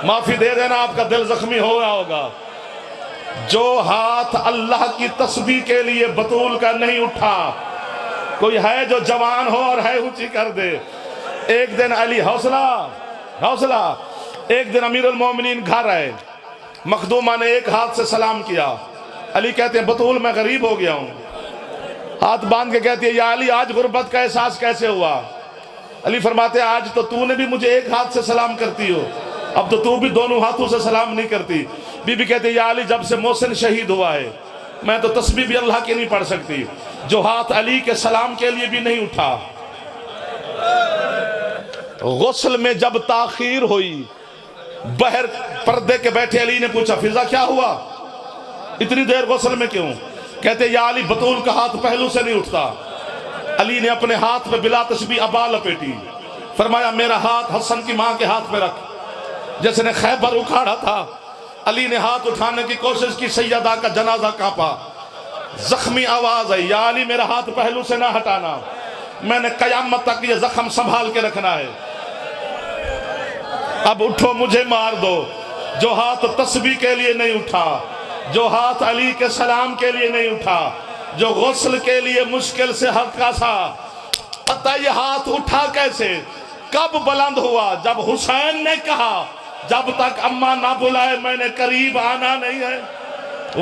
معافی دے دینا آپ کا دل زخمی ہو گیا ہوگا. جو ہاتھ اللہ کی تسبیح کے لیے بطول کا نہیں اٹھا, کوئی ہے جو جوان ہو اور ہے اونچی کر دے. ایک دن علی حوصلہ حوصلہ. ایک دن امیر المومنین گھر آئے, مخدومہ نے ایک ہاتھ سے سلام کیا. علی کہتے ہیں بطول میں غریب ہو گیا ہوں. ہاتھ باندھ کے کہتی ہے یا علی آج غربت کا احساس کیسے ہوا؟ علی فرماتے ہیں آج تو تو نے بھی مجھے ایک ہاتھ سے سلام کرتی ہو, اب تو تو بھی دونوں ہاتھوں سے سلام نہیں کرتی. بی بی کہتے ہیں یا علی جب سے محسن شہید ہوا ہے میں تو تسبیح بھی اللہ کی نہیں پڑھ سکتی. جو ہاتھ علی کے سلام کے لیے بھی نہیں اٹھا. غسل میں جب تاخیر ہوئی بہر پردے کے بیٹھے علی نے پوچھا فضہ کیا ہوا, اتنی دیر غسل میں کیوں؟ کہتے یا علی بطول کا ہاتھ پہلو سے نہیں اٹھتا. علی نے اپنے ہاتھ پہ بلا تسبیح ابا لپیٹی. فرمایا میرا ہاتھ حسن کی ماں کے ہاتھ پہ رکھ. جیسے نے خیبر اکھاڑا تھا علی نے ہاتھ اٹھانے کی کوشش کی, سیدہ کا جنازہ کانپا, زخمی آواز ہے یا علی میرا ہاتھ پہلو سے نہ ہٹانا, میں نے قیامت تک یہ زخم سنبھال کے رکھنا ہے. اب اٹھو مجھے مار دو. جو ہاتھ تسبیح کے لیے نہیں اٹھا, جو ہاتھ علی کے سلام کے لیے نہیں اٹھا, جو غسل کے لیے مشکل سے ہلکا سا, پتہ یہ ہاتھ اٹھا کیسے, کب بلند ہوا؟ جب حسین نے کہا جب تک اماں نہ بلائے میں نے قریب آنا نہیں ہے.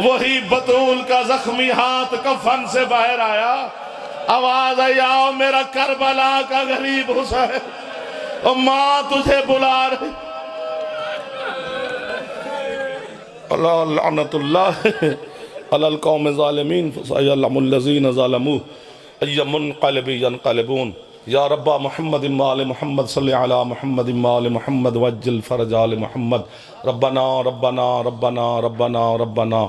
وہی بطول کا زخمی ہاتھ کفن سے باہر آیا, آواز ہے آؤ میرا کربلا کا غریب حسین, اماں تجھے بلا رہی. اللہ لعنت اللہ علی القوم الظالمین فسيعلم الذين ظلموا أي منقلب ينقلبون. یا رب محمد آل محمد صلی علی محمد آل محمد وجل فرج آل محمد ربنا ربنا ربنا ربنا ربنا۔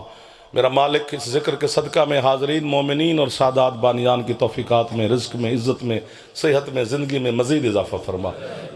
میرا مالک اس ذکر کے صدقہ میں حاضرین مومنین اور سادات بانیان کی توفیقات میں، رزق میں، عزت میں، صحت میں، زندگی میں مزید اضافہ فرما۔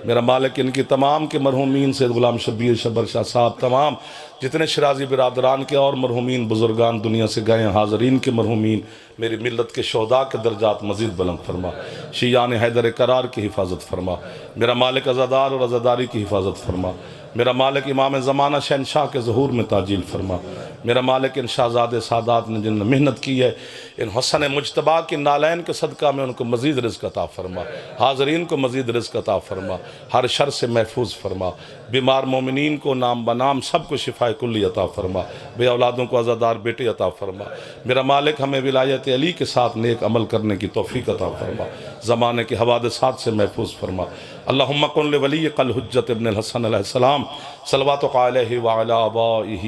میرا مالک ان کی تمام کے مرحومین سید غلام شبیر شبر شاہ صاحب، تمام جتنے شرازی برادران کے اور مرحومین بزرگان دنیا سے گئے ہیں، حاضرین کے مرحومین، میری ملت کے شہداء کے درجات مزید بلند فرما۔ شیعان حیدر قرار کی حفاظت فرما۔ میرا مالک عزادار اور عزاداری کی حفاظت فرما۔ میرا مالک امام زمانہ شہنشاہ کے ظہور میں تعجیل فرما۔ میرا مالک ان شہزادے سادات نے جن نے محنت کی ہے، ان حسن مجتبیٰ کی نالین کے صدقہ میں ان کو مزید رزق عطا فرما، حاضرین کو مزید رزق عطا فرما، ہر شر سے محفوظ فرما، بیمار مومنین کو نام بنام سب کو شفا کلی عطا فرما، بے اولادوں کو عزادار بیٹے عطا فرما۔ میرا مالک ہمیں ولایت علی کے ساتھ نیک عمل کرنے کی توفیق عطا فرما، زمانے کے حوادثات سے محفوظ فرما۔ اللہم کن لولی قل حجت ابن الحسن علیہ السلام صلواتک علیہ وعلی آبائہ